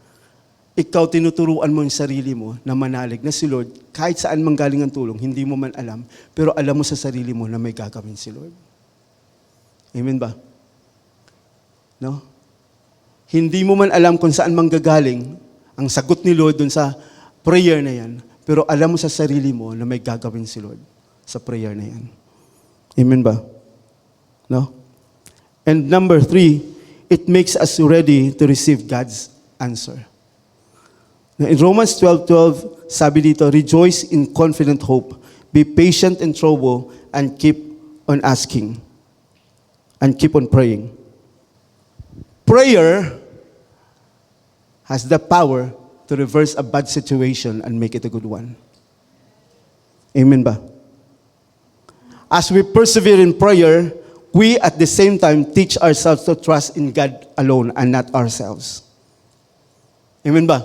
ikaw tinuturuan mo yung sarili mo na manalig na si Lord, kahit saan manggaling ang tulong, hindi mo man alam, pero alam mo sa sarili mo na may gagawin si Lord. Amen ba? No? Hindi mo man alam kung saan manggagaling ang sagot ni Lord dun sa prayer na yan, pero alam mo sa sarili mo na may gagawin si Lord sa prayer na yan. Amen ba? No? And number 3, it makes us ready to receive God's answer. In Romans 12:12, sabi dito, rejoice in confident hope, be patient in trouble, and keep on asking, and keep on praying. Prayer has the power to reverse a bad situation and make it a good one. Amen ba? As we persevere in prayer, we at the same time teach ourselves to trust in God alone and not ourselves. Amen ba?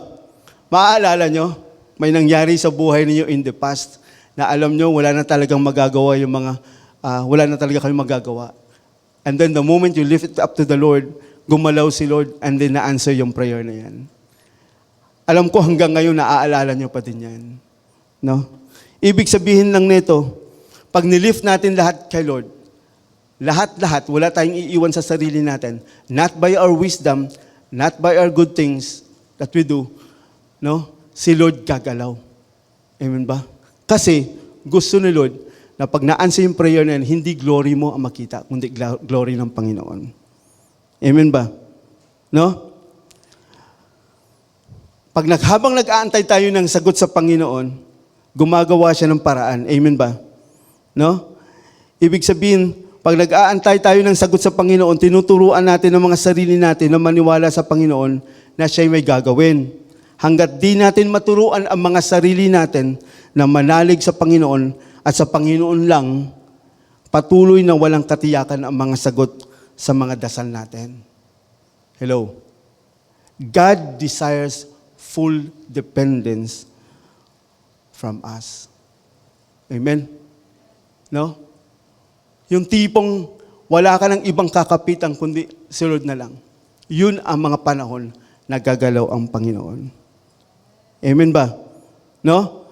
Maaalala nyo, may nangyari sa buhay niyo in the past na alam nyo, wala na talagang magagawa yung wala na talaga kayong magagawa. And then the moment you lift it up to the Lord, gumalaw si Lord and then na-answer yung prayer na yan. Alam ko hanggang ngayon naaalala nyo pa din yan. No? Ibig sabihin lang nito, pag nilift natin lahat kay Lord, lahat, wala tayong iiwan sa sarili natin. Not by our wisdom, not by our good things that we do, no? Si Lord gagalaw. Amen ba? Kasi gusto ni Lord na pag na-answer yung prayer na yan, hindi glory mo ang makita, kundi glory ng Panginoon. Amen ba? No? Habang nag-aantay tayo ng sagot sa Panginoon, gumagawa siya ng paraan. Amen ba? No? Ibig sabihin, pag nag-aantay tayo ng sagot sa Panginoon, tinuturuan natin ang mga sarili natin na maniwala sa Panginoon na siya'y may gagawin. Hanggat di natin maturuan ang mga sarili natin na manalig sa Panginoon at sa Panginoon lang, patuloy na walang katiyakan ang mga sagot sa mga dasal natin. Hello? God desires full dependence from us. Amen? No? Yung tipong wala ka ng ibang kakapitan kundi si Lord na lang. Yun ang mga panahon na gagalaw ang Panginoon. Amen ba? No?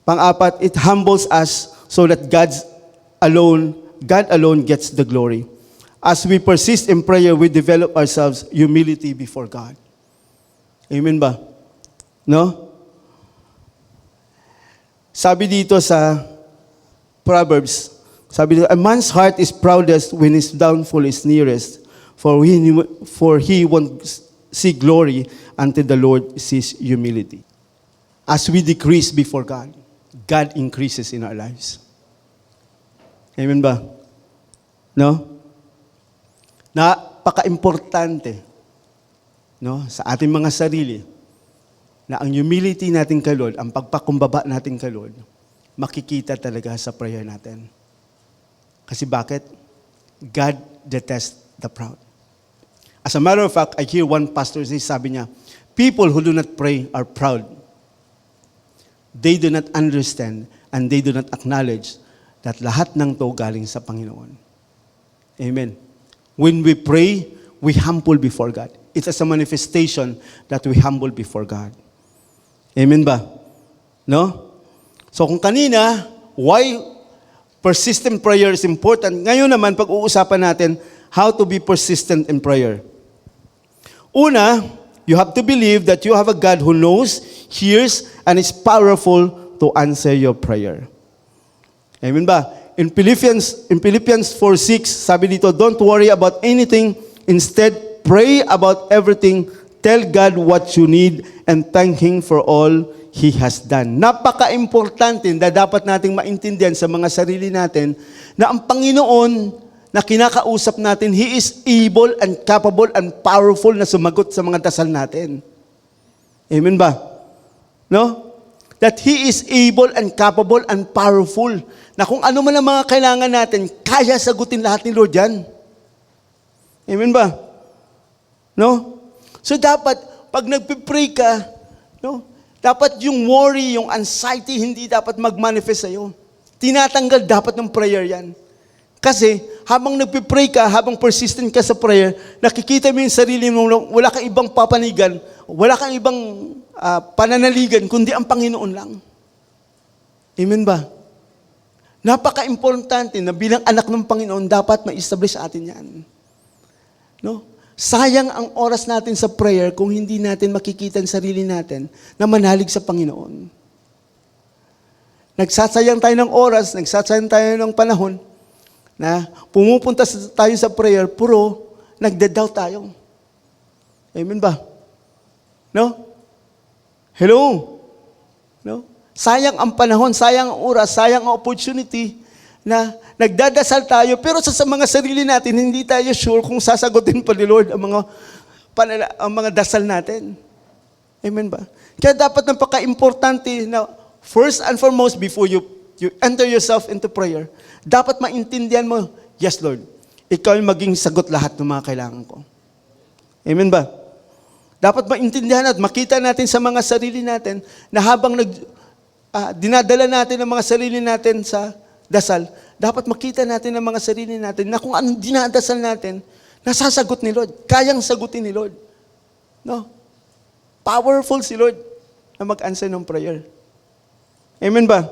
Pang-apat, it humbles us so that God alone gets the glory. As we persist in prayer, we develop ourselves humility before God. Amen ba? No? Sabi dito sa Proverbs, sabi dito, a man's heart is proudest when his downfall is nearest, for he won't see glory until the Lord sees humility. As we decrease before God, God increases in our lives. Amen ba? No? Napaka-importante, no, sa ating mga sarili na ang humility natin kay Lord, ang pagpakumbaba natin kay Lord, makikita talaga sa prayer natin. Kasi bakit? God detests the proud. As a matter of fact, I hear one pastor say, sabi niya, people who do not pray are proud. They do not understand and they do not acknowledge that lahat ng to galing sa Panginoon. Amen. When we pray, we humble before God. It is a manifestation that we humble before God. Amen ba? No? So kung kanina, why persistent prayer is important, ngayon naman pag-uusapan natin how to be persistent in prayer. Una, you have to believe that you have a God who knows, hears, and is powerful to answer your prayer. Amen ba? In Philippians 4:6, sabi dito, don't worry about anything, instead pray about everything, tell God what you need, and thank Him for all He has done. Napaka-importante na dapat nating maintindihan sa mga sarili natin na ang Panginoon na kinakausap natin, He is able and capable and powerful na sumagot sa mga dasal natin. Amen ba? No? That He is able and capable and powerful na kung ano man ang mga kailangan natin, kaya sagutin lahat ni Lord yan. Amen ba? No? So dapat, pag nagpipray ka, no? Dapat yung worry, yung anxiety, hindi dapat mag-manifest sa'yo. Tinatanggal dapat ng prayer yan. Kasi, habang nagpipray ka, habang persistent ka sa prayer, nakikita mo yung sarili mo, wala kang ibang papanigan, wala kang ibang pananaligan, kundi ang Panginoon lang. Amen ba? Napaka-importante na bilang anak ng Panginoon, dapat ma-establish sa atin yan. No? Sayang ang oras natin sa prayer kung hindi natin makikita ang sarili natin na manalig sa Panginoon. Nagsasayang tayo ng oras, nagsasayang tayo ng panahon na pumupunta tayo sa prayer, puro nagde-doubt tayo. Amen ba? No? Hello? No? Sayang ang panahon, sayang ang oras, sayang ang opportunity na nagdadasal tayo, pero sa mga sarili natin, hindi tayo sure kung sasagutin pa ni Lord ang mga dasal natin. Amen ba? Kaya dapat napaka-importante na first and foremost, before you enter yourself into prayer, Dapat maintindihan mo, yes Lord, ikaw yung maging sagot lahat ng mga kailangan ko. Amen ba? Dapat maintindihan at makita natin sa mga sarili natin na habang dinadala natin ang mga sarili natin sa dasal, dapat makita natin ang mga sarili natin na kung anong dinadasal natin, nasasagot ni Lord. Kayang sagutin ni Lord. No? Powerful si Lord na mag-answer ng prayer. Amen ba?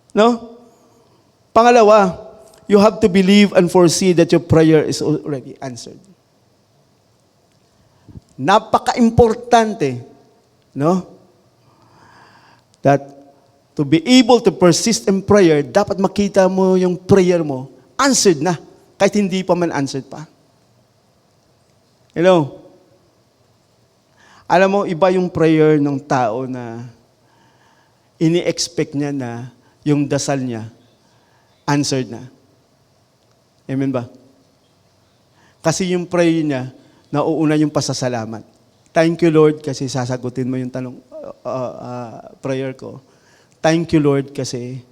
No? Pangalawa, you have to believe and foresee that your prayer is already answered. Napaka-importante, no? That to be able to persist in prayer, dapat makita mo yung prayer mo, answered na, kahit hindi pa man answered pa. Hello? Alam mo, iba yung prayer ng tao na ini-expect niya na yung dasal niya, answered na. Amen ba? Kasi yung prayer niya, nauuna yung pasasalamat. Thank you, Lord, kasi sasagutin mo yung prayer ko. Thank you, Lord, kasi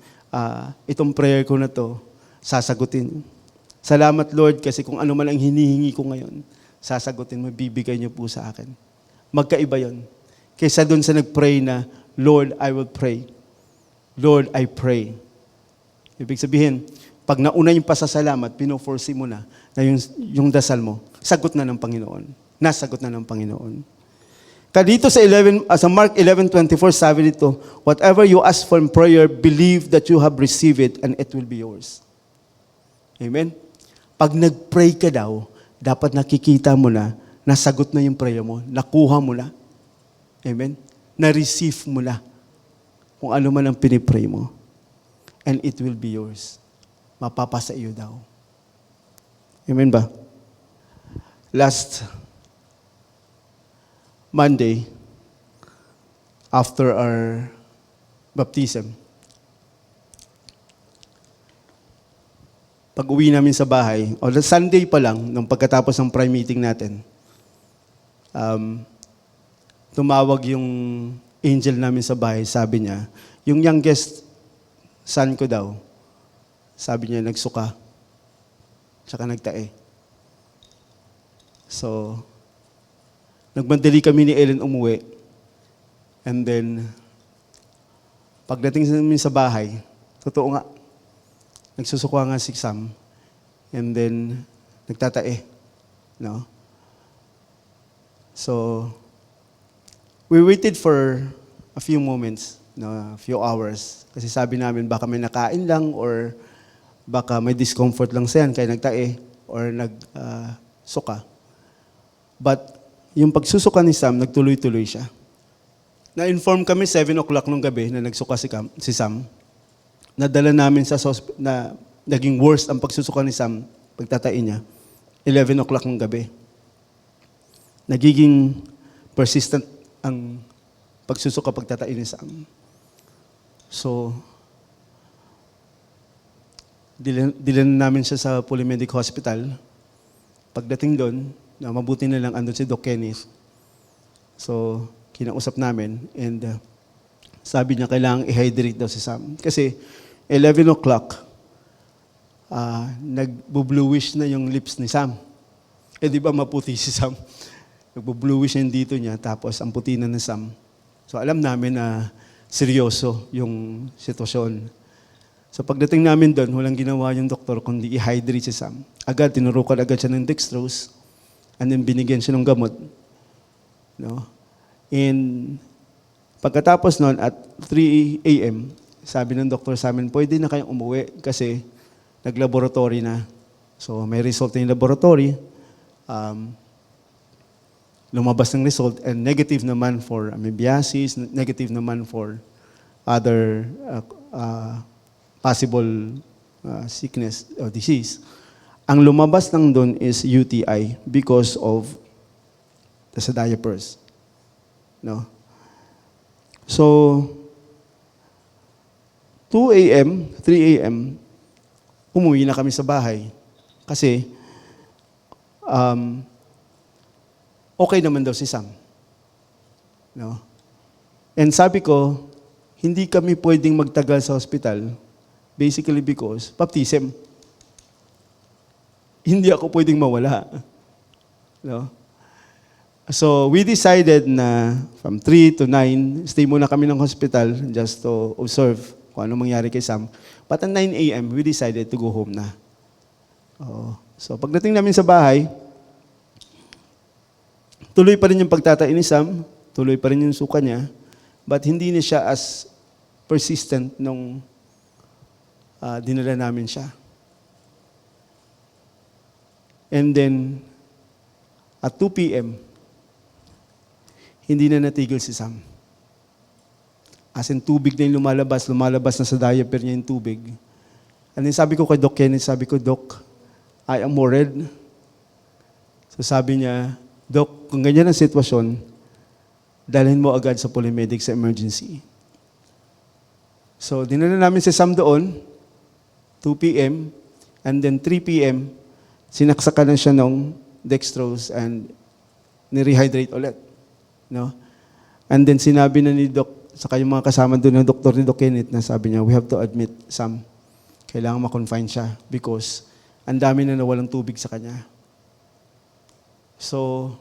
itong prayer ko na to, sasagutin. Salamat, Lord, kasi kung ano man ang hinihingi ko ngayon, sasagutin mo, bibigay niyo po sa akin. Magkaiba yun. Kaysa doon sa nag-pray na, Lord, I will pray. Lord, I pray. Ibig sabihin, pag nauna yung pasasalamat, pino-foresee mo na yung dasal mo, sagot na ng Panginoon. Nasagot na ng Panginoon. Kaya dito sa Mark 11:24, sabi dito, whatever you ask for in prayer, believe that you have received it and it will be yours. Amen? Pag nag-pray ka daw, dapat nakikita mo na, nasagot na yung prayer mo, nakuha mo na. Amen? Na-receive mo na kung ano man ang pinipray mo. And it will be yours. Mapapasa iyo daw. Amen ba? Last Monday, after our baptism, pag-uwi namin sa bahay, o Sunday pa lang, nung pagkatapos ng prayer meeting natin, tumawag yung angel namin sa bahay, sabi niya, yung youngest son ko daw, sabi niya, nagsuka, tsaka nagtae. So, nagmandali kami ni Ellen umuwi. And then, pagdating namin sa bahay, totoo nga, nagsusuka nga si Sam. And then, nagtatae. No? So, we waited for a few moments, a few hours. Kasi sabi namin, baka may nakain lang or baka may discomfort lang siya, kaya nagtae or nagsuka. But yung pagsusuka ni Sam, nagtuloy-tuloy siya. Na-inform kami 7 o'clock nung gabi na nagsuka si Sam. Nadala namin sa na naging worse ang pagsusuka ni Sam, pagtatain niya, 11 o'clock ng gabi. Nagiging persistent ang pagsusuka pagtatain ni Sam. So, dilan namin siya sa Polymedic Hospital. Pagdating doon, mabuti na lang andun si Doc Kenneth. So, kinausap namin and sabi niya kailangang i-hydrate daw si Sam. Kasi 11 o'clock, nagbo-bluish na yung lips ni Sam. Eh di ba maputi si Sam? Nagbo-bluish yung dito niya, tapos ang puti na ni Sam. So alam namin na seryoso yung sitwasyon. So pagdating namin doon, walang ginawa yung doktor kundi i-hydrate si Sam. Agad, tinurukan agad siya ng dextrose and then binigyan siya ng gamot. No? And pagkatapos noon at 3 a.m., sabi ng doktor sa amin, pwede na kayong umuwi kasi nag-laboratory na. So may result yung laboratory. Lumabas ng result and negative naman for amoebiasis, negative naman for other possible sickness or disease. Ang lumabas lang doon is UTI because of sa diapers. No? So, 2 a.m., 3 a.m., umuwi na kami sa bahay. Kasi, okay naman daw si Sam. No? And sabi ko, hindi kami pwedeng magtagal sa hospital basically because baptism. Hindi ako pwedeng mawala. No? So, we decided na from 3 to 9, stay muna kami ng hospital just to observe kung ano mangyari kay Sam. But at 9 a.m., we decided to go home na. So, pagdating namin sa bahay, tuloy pa rin yung pagtatain ni Sam, tuloy pa rin yung suka niya, but hindi na siya as persistent nung dinala namin siya. And then, at 2 p.m., hindi na natigil si Sam. As in, tubig na yung lumalabas na sa diaper niya yung tubig. And then sabi ko kay Doc Kenneth, sabi ko, Doc, I am worried. So sabi niya, Doc, kung ganyan ang sitwasyon, dalhin mo agad sa polymedic sa emergency. So dinala namin si Sam doon, 2 p.m., and then 3 p.m., sinaksakan na siya ng dextrose and ni-rehydrate ulit. No? And then sinabi na ni Doc, saka yung mga kasama doon ng doktor ni Doc Kenneth, na sabi niya, we have to admit, Sam, kailangan ma-confine siya because ang dami na nawalang tubig sa kanya. So,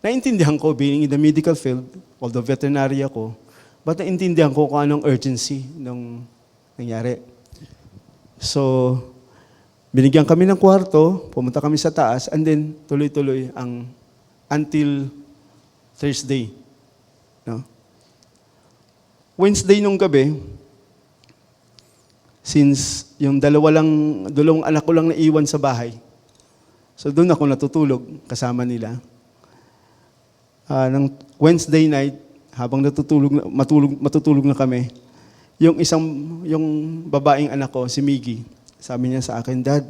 naintindihan ko being in the medical field, although veterinary ako, but naintindihan ko kung anong urgency nung nangyari. So, binigyan kami ng kwarto, pumunta kami sa taas, and then tuloy-tuloy ang until Thursday. No? Wednesday nung gabi, since yung dalawang anak ko lang naiwan sa bahay, so doon ako natutulog kasama nila. Ng Wednesday night, habang matutulog na kami, yung babaeng anak ko, si Miggy, sabi niya sa akin, Dad,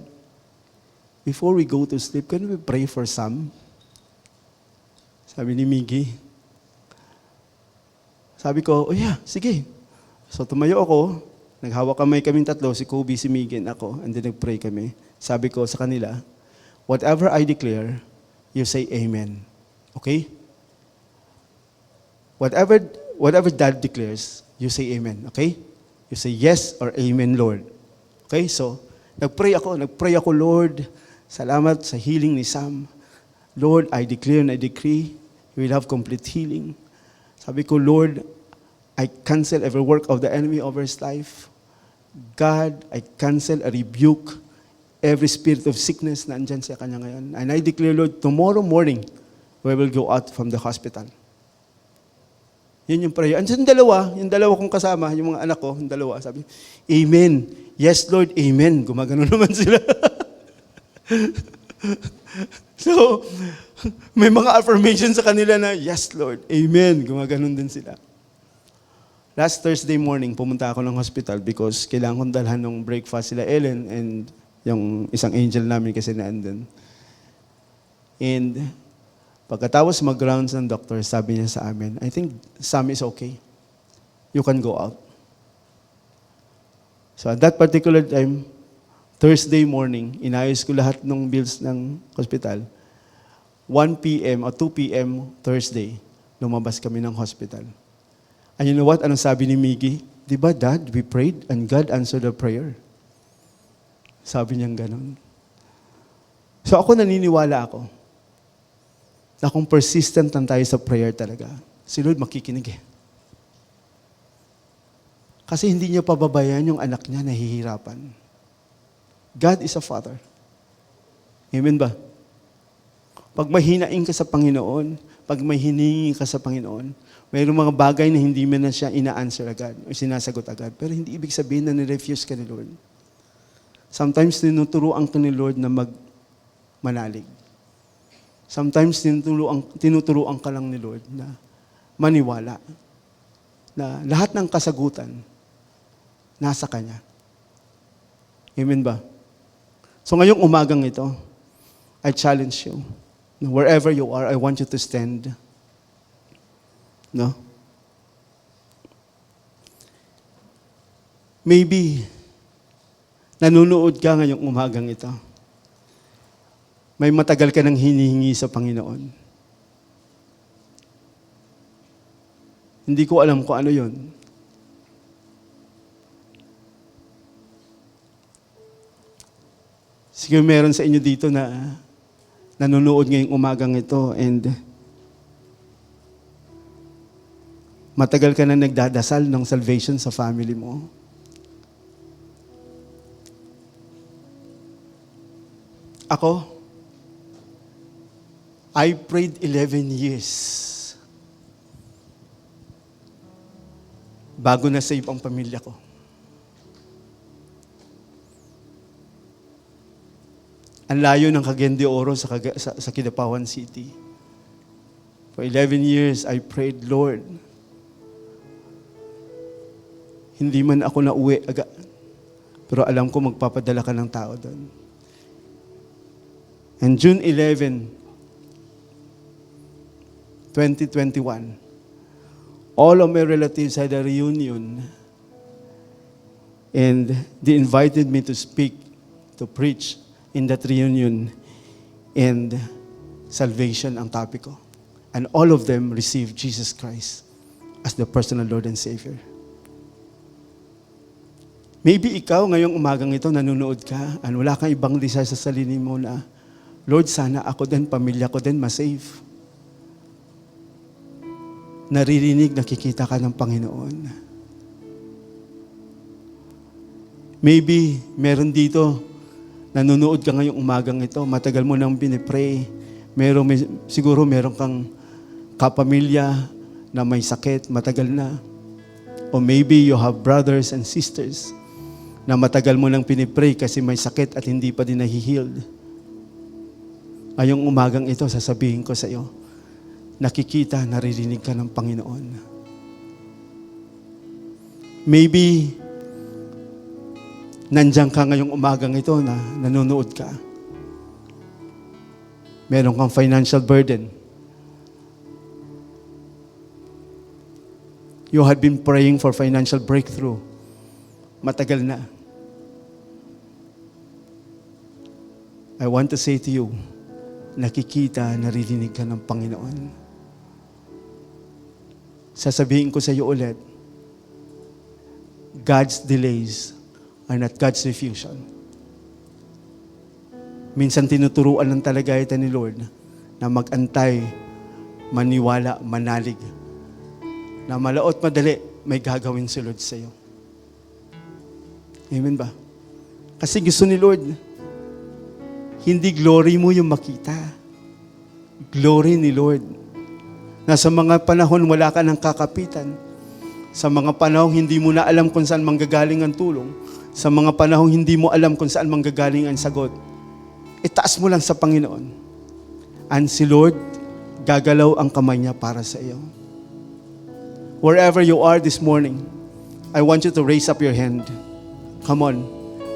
before we go to sleep, can we pray for Sam? Sabi ni Miggy. Sabi ko, oh yeah, sige. So tumayo ako, naghawak kaming tatlo, si Kobe, si Miggy, and ako, and then nagpray kami. Sabi ko sa kanila, whatever I declare, you say amen. Okay? Whatever Dad declares, you say amen. Okay? You say yes or amen, Lord. Okay? So, nagpray ako, Lord, salamat sa healing ni Sam. Lord, I declare and I decree, you will have complete healing. Sabi ko, Lord, I cancel every work of the enemy over his life. God, I cancel, I rebuke every spirit of sickness na andyan sa kanya ngayon. And I declare, Lord, tomorrow morning, we will go out from the hospital. Yun yung prayer. Andyan yung dalawa kong kasama, yung mga anak ko, yung dalawa, sabi, Amen. Yes, Lord, Amen. Gumagano naman sila. So, may mga affirmation sa kanila na, yes, Lord, Amen. Gumaganon din sila. Last Thursday morning, pumunta ako ng hospital because kailangan kong dalhan ng breakfast sila Ellen and yung isang angel namin kasi naandun. And pagkatapos mag-rounds ng doctor, sabi niya sa amin, I think Sam is okay. You can go out. So at that particular time, Thursday morning, inayos ko lahat ng bills ng hospital. 1 p.m. o 2 p.m. Thursday, lumabas kami ng hospital. And you know what? Anong sabi ni Miggy? Di ba, Dad, we prayed and God answered our prayer. Sabi niyang ganon. So ako naniniwala ako na kung persistent lang tayo sa prayer talaga, si Lord makikinig eh. Kasi hindi niya pababayan yung anak niya nahihirapan. God is a Father. Amen ba? Pag mahinain ka sa Panginoon, pag may hiningi ka sa Panginoon, mayroong mga bagay na hindi mo na siya ina-answer agad o sinasagot agad. Pero hindi ibig sabihin na nirefuse ka ni Lord. Sometimes tinuturuan ka ni Lord na manalig. Sometimes tinuturuan ka lang ni Lord na maniwala. Na lahat ng kasagutan nasa Kanya. Amen ba? So ngayong umagang ito, I challenge you. Wherever you are, I want you to stand. No? Maybe, nanunood ka ngayong umagang ito. May matagal ka nang hinihingi sa Panginoon. Hindi ko alam kung ano yun. Siguro meron sa inyo dito na nanonood ngayong umagang ito and matagal ka na nagdadasal ng salvation sa family mo. Ako, I prayed 11 years bago na-save ang pamilya ko. Ang layo ng Cagayan de Oro sa Kidapawan City. For 11 years, I prayed, Lord, hindi man ako nauwi agad, pero alam ko magpapadala ka ng tao doon. And June 11, 2021, all of my relatives had a reunion and they invited me to speak, to preach in that reunion, and salvation ang topic ko. And all of them received Jesus Christ as the personal Lord and Savior. Maybe ikaw ngayong umagang ito nanonood ka and wala kang ibang desire sa sarili mo na, Lord, sana ako din, pamilya ko din masave. Naririnig, nakikita ka ng Panginoon. Maybe meron dito, nanonood ka ngayong umagang ito, matagal mo nang pinipray, siguro meron kang kapamilya na may sakit, matagal na. Or maybe you have brothers and sisters na matagal mo nang pinipray kasi may sakit at hindi pa din nahihealed. Ngayong umagang ito, sasabihin ko sa iyo, nakikita, naririnig ka ng Panginoon. Maybe nandiyan ka ngayong umagang ito na nanonood ka. Meron kang financial burden. You had been praying for financial breakthrough. Matagal na. I want to say to you, nakikita, naririnig ka ng Panginoon. Sasabihin ko sa iyo ulit, God's delays are not God's refusal. Minsan tinuturuan lang talaga ito ni Lord na mag-antay, maniwala, manalig. Na malaot madali, may gagawin si Lord sa iyo. Amen ba? Kasi gusto ni Lord, hindi glory mo yung makita. Glory ni Lord. Na sa mga panahon wala ka ng kakapitan. Sa mga panahon hindi mo na alam kung saan manggagaling ang tulong. Sa mga panahon hindi mo alam kung saan manggagaling ang sagot. Itaas mo lang sa Panginoon. And si Lord, gagalaw ang kamay niya para sa iyo. Wherever you are this morning, I want you to raise up your hand. Come on,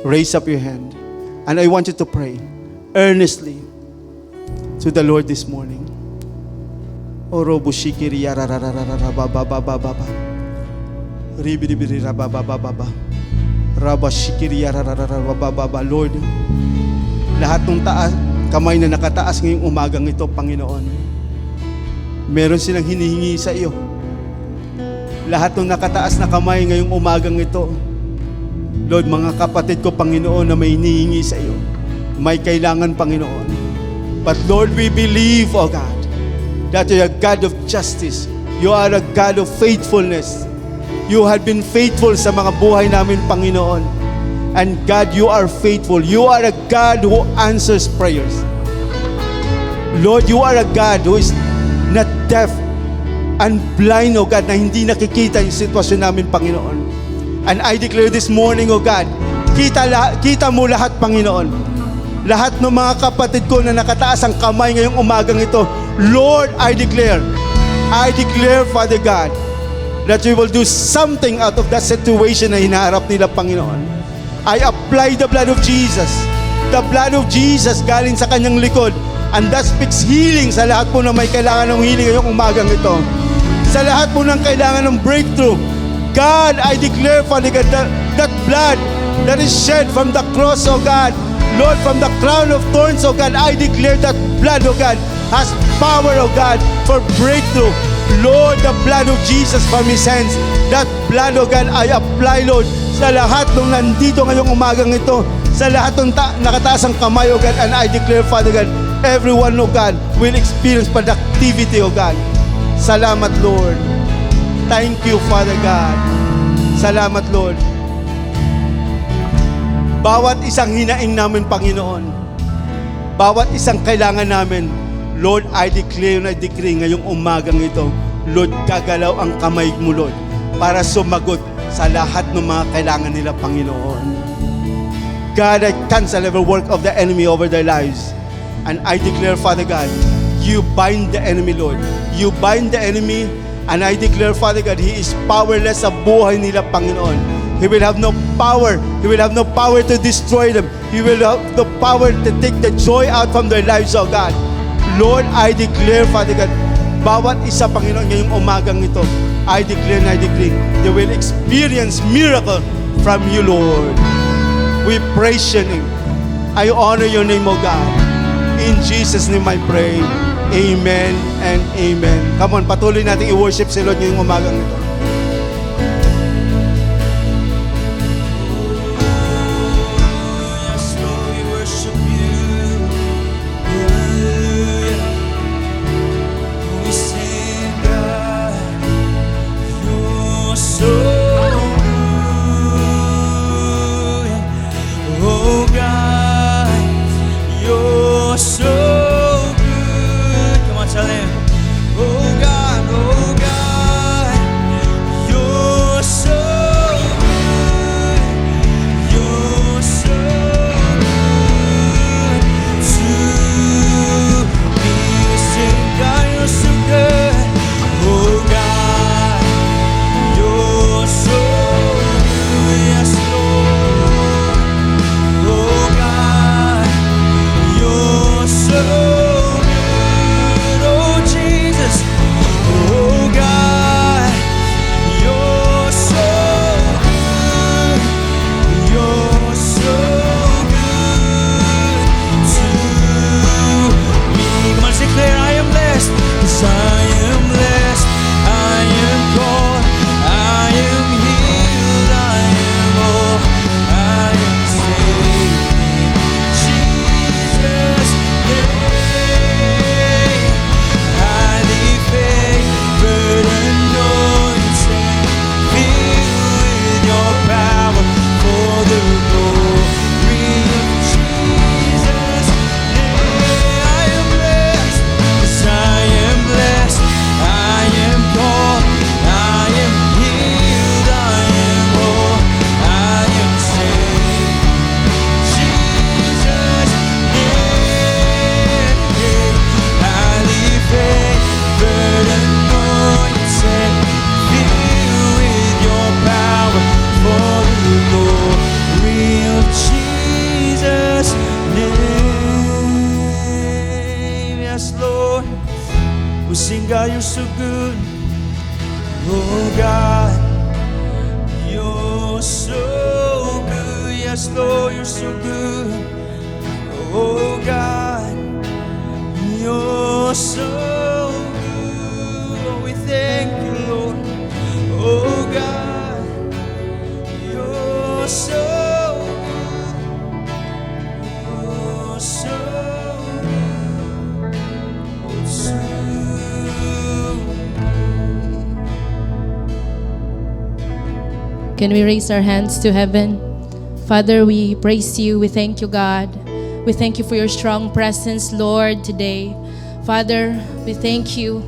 raise up your hand. And I want you to pray earnestly to the Lord this morning. Orobo shikiri yarararararabababababa. Ribiribiri rabababababa. Raba shikiri yararararabababa. Lord, lahat ng kamay na nakataas ngayong umagang ito, Panginoon, meron silang hinihingi sa iyo. Lahat ng nakataas na kamay ngayong umagang ito, Lord, mga kapatid ko, Panginoon, na may hinihingi sa iyo, may kailangan, Panginoon. But Lord, we believe, O God, that you are a God of justice. You are a God of faithfulness. You have been faithful sa mga buhay namin, Panginoon. And God, you are faithful. You are a God who answers prayers. Lord, you are a God who is not deaf and blind, O God, na hindi nakikita yung sitwasyon namin, Panginoon. And I declare this morning, O God, kita mo lahat, Panginoon. Lahat ng mga kapatid ko na nakataas ang kamay ngayong umagang ito, Lord, I declare, Father God, that you will do something out of that situation na hinaharap nila, Panginoon. I apply the blood of Jesus. The blood of Jesus galing sa kanyang likod. And that speaks healing sa lahat po na may kailangan ng healing ngayong umagang ito. Sa lahat po ng kailangan ng breakthrough, God, I declare, Father God, that blood that is shed from the cross, O God, Lord, from the crown of thorns, O God, I declare that blood, O God, has power, O God, for breakthrough. Lord, the blood of Jesus from His hands, that blood, O God, I apply, Lord, sa lahat ng nandito ngayong umagang ito, sa lahat ng nakataas ang kamay, O God. And I declare, Father God, everyone, O God, will experience productivity, O God. Salamat, Lord. Thank you, Father God. Salamat, Lord. Bawat isang hinaing namin, Panginoon, bawat isang kailangan namin, Lord, I declare and I decree ngayong umagang ito, Lord, gagalaw ang kamay mo, Lord, para sumagot sa lahat ng mga kailangan nila, Panginoon. God, I cancel every work of the enemy over their lives. And I declare, Father God, you bind the enemy, Lord. You bind the enemy, and I declare, Father God, he is powerless sa buhay nila, Panginoon. He will have no power. He will have no power to destroy them. He will have no power to take the joy out from their lives, oh God. Lord, I declare, Father God, bawat isa, Panginoon, ngayong umagang ito, I declare and I decree, they will experience miracle from you, Lord. We praise your name. I honor your name, oh God. In Jesus' name I pray. Amen and amen. Come on, patuloy natin i-worship si Lord ngayong umagang ito. Yes, Lord, we worship you. Hallelujah. We sing, God, you're so good. Oh, God, you're so good. Come on, tell him. Oh, God, you're so good. You're so good to me. We sing, God, you're so good. Oh, God, you're so good. Yes, Lord. Oh, God, you're so good. Oh, Jesus. Oh, God, you're so good. You're so good to me. Come on, declare, I am blessed. 'Cause I am blessed. I am called. I am healed. I am whole. I am saved in Jesus' name. Highly favored, anointed, filled with your power for the glory of Jesus' name. I am blessed, 'cause I am blessed. I am called. I am healed. I am whole. I am saved. Jesus' name. Highly favored, anointed, filled with your power for the glory of Jesus' name. Yes, Lord. We sing, God, you're so good. Oh, God, you're so good. Yes, Lord, you're so good. Oh, God, you're so good. Oh, we thank you, Lord. Oh, God, you're so good. You're so good. Oh, so Can we raise our hands to heaven? Father, we praise you. We thank you, God. We thank you for your strong presence, Lord, today. Father, we thank you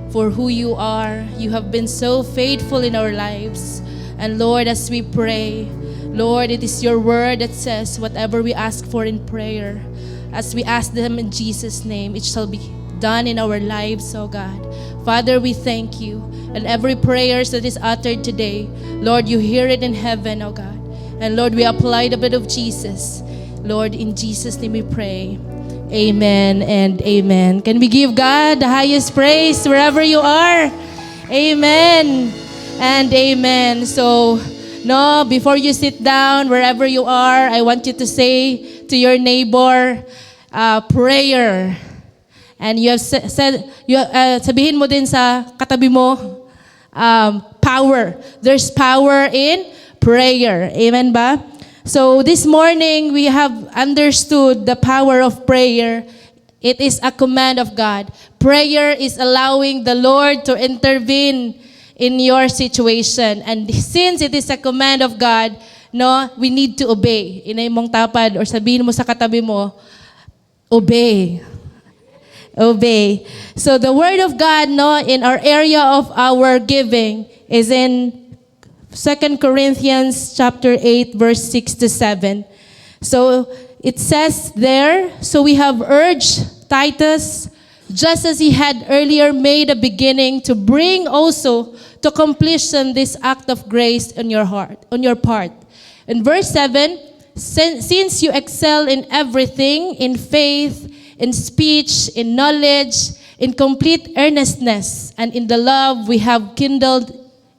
for who you are. You have been so faithful in our lives. And Lord, as we pray, Lord, it is your word that says whatever we ask for in prayer, as we ask them in Jesus' name, it shall be done in our lives, oh God. Father, we thank you. And every prayer that is uttered today, Lord, you hear it in heaven, oh God. And Lord, we apply the blood of Jesus. Lord, in Jesus' name we pray. Amen and amen. Can we give God the highest praise wherever you are? Amen and amen. So, no, before you sit down, wherever you are, I want you to say to your neighbor, prayer. And you have said, sabihin mo din sa katabi mo, power. There's power in prayer. Amen ba? So this morning, we have understood the power of prayer. It is a command of God. Prayer is allowing the Lord to intervene in your situation. And since it is a command of God, no, we need to obey. Inay mong tapad or sabihin mo sa katabi mo, obey. Obey. So the word of God, no, in our area of our giving is in 2 Corinthians chapter 8, verse 6 to 7. So it says there, so we have urged Titus, just as he had earlier made a beginning, to bring also to completion this act of grace on your heart, on your part. In verse 7, since you excel in everything, in faith, in speech, in knowledge, in complete earnestness, and in the love we have kindled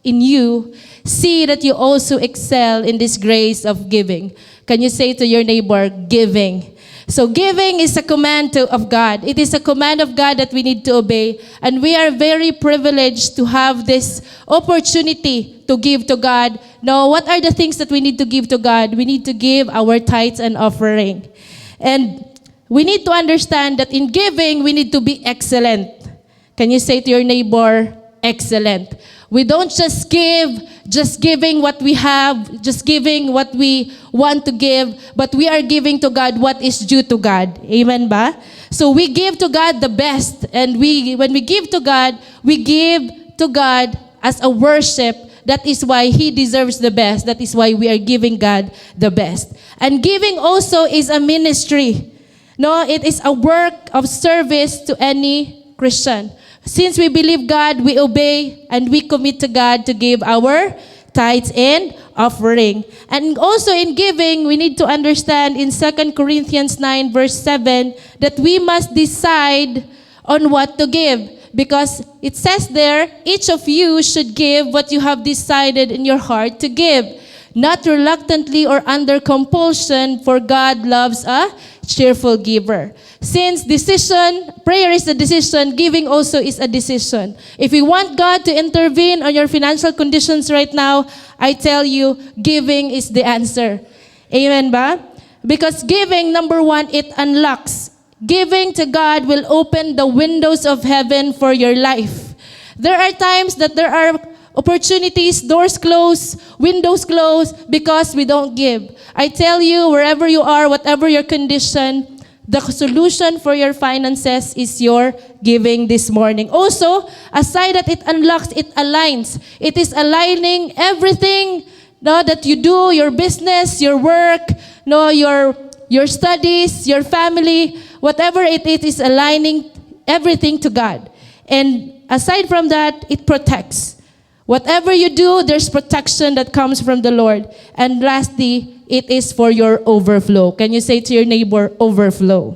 in you, see that you also excel in this grace of giving. Can you say to your neighbor, giving? So giving is a command of God. It is a command of God that we need to obey. And we are very privileged to have this opportunity to give to God. Now, what are the things that we need to give to God? We need to give our tithes and offering. And we need to understand that in giving, we need to be excellent. Can you say to your neighbor, excellent? We don't just give, just giving what we have, just giving what we want to give, but we are giving to God what is due to God. Amen ba? So we give to God the best. And when we give to God, we give to God as a worship. That is why He deserves the best. That is why we are giving God the best. And giving also is a ministry. No, it is a work of service to any Christian. Since we believe God, we obey and we commit to God to give our tithes and offering. And also in giving, we need to understand in 2 Corinthians 9 verse 7 that we must decide on what to give. Because it says there, each of you should give what you have decided in your heart to give, not reluctantly or under compulsion, for God loves a cheerful giver. Since prayer is a decision, giving also is a decision. If you want God to intervene on your financial conditions right now, I tell you, giving is the answer. Amen ba? Because giving, number one, it unlocks. Giving to God will open the windows of heaven for your life. There are times that there are opportunities, doors closed, windows closed because we don't give. I tell you, wherever you are, whatever your condition, the solution for your finances is your giving this morning. Also, aside that it unlocks, it aligns. It is aligning everything that you do, your business, your work, your studies, your family, whatever it is aligning everything to God. And aside from that, it protects. Whatever you do, there's protection that comes from the Lord. And lastly, it is for your overflow. Can you say to your neighbor, overflow?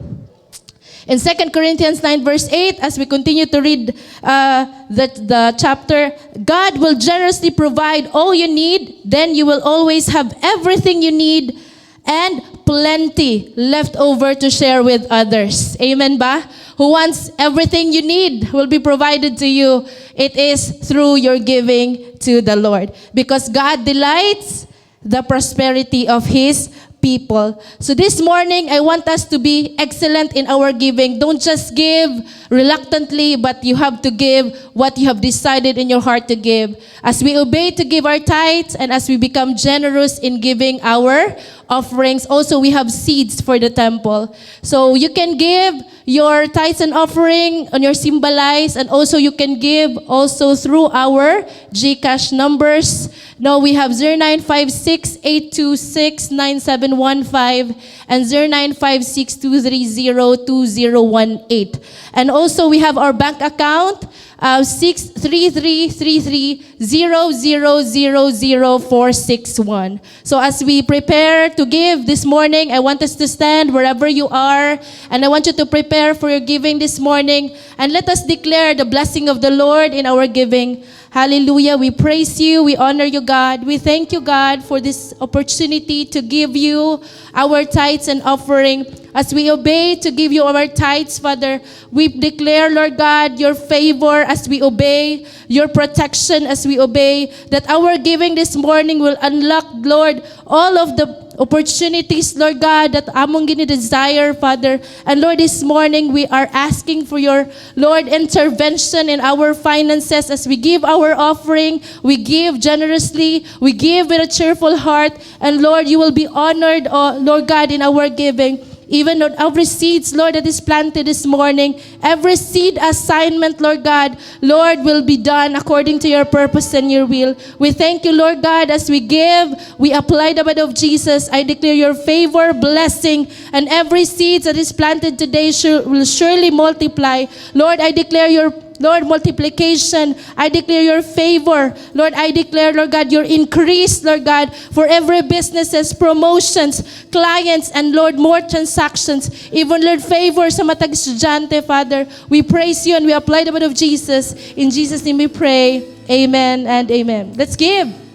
In 2 Corinthians 9 verse 8, as we continue to read the chapter, God will generously provide all you need. Then you will always have everything you need and plenty left over to share with others. Amen ba? Who wants everything you need will be provided to you. It is through your giving to the Lord. Because God delights the prosperity of His people. So this morning, I want us to be excellent in our giving. Don't just give reluctantly, but you have to give what you have decided in your heart to give. As we obey to give our tithes and as we become generous in giving our offerings, also we have seeds for the temple. So you can give your tithes and offering on your Symbolize, and also you can give also through our GCash numbers. Now we have 0956-826-9715 and 0956-230-2018. And also we have our bank account, 6333300000461. So as we prepare to give this morning, I want us to stand wherever you are, and I want you to prepare for your giving this morning, and let us declare the blessing of the Lord in our giving. Hallelujah. We praise you. We honor you, God. We thank you, God, for this opportunity to give you our tithes and offering. As we obey to give you our tithes, Father, we declare, Lord God, your favor as we obey, your protection as we obey, that our giving this morning will unlock, Lord, all of the opportunities, Lord God, that among desire, Father. And Lord, this morning we are asking for your, Lord, intervention in our finances as we give our offering, we give generously, we give with a cheerful heart, and Lord, you will be honored, Lord God, in our giving. Even on every seeds, Lord, that is planted this morning, every seed assignment, Lord God, Lord, will be done according to your purpose and your will. We thank you, Lord God, as we give, we apply the blood of Jesus. I declare your favor, blessing, and every seed that is planted today will surely multiply. Lord, I declare your Lord, multiplication. I declare your favor. Lord, I declare, Lord God, your increase, Lord God, for every businesses, promotions, clients, and Lord, more transactions. Even, Lord, favor sa matag estudyante, Father. We praise you and we apply the blood of Jesus. In Jesus' name we pray. Amen and amen. Let's give.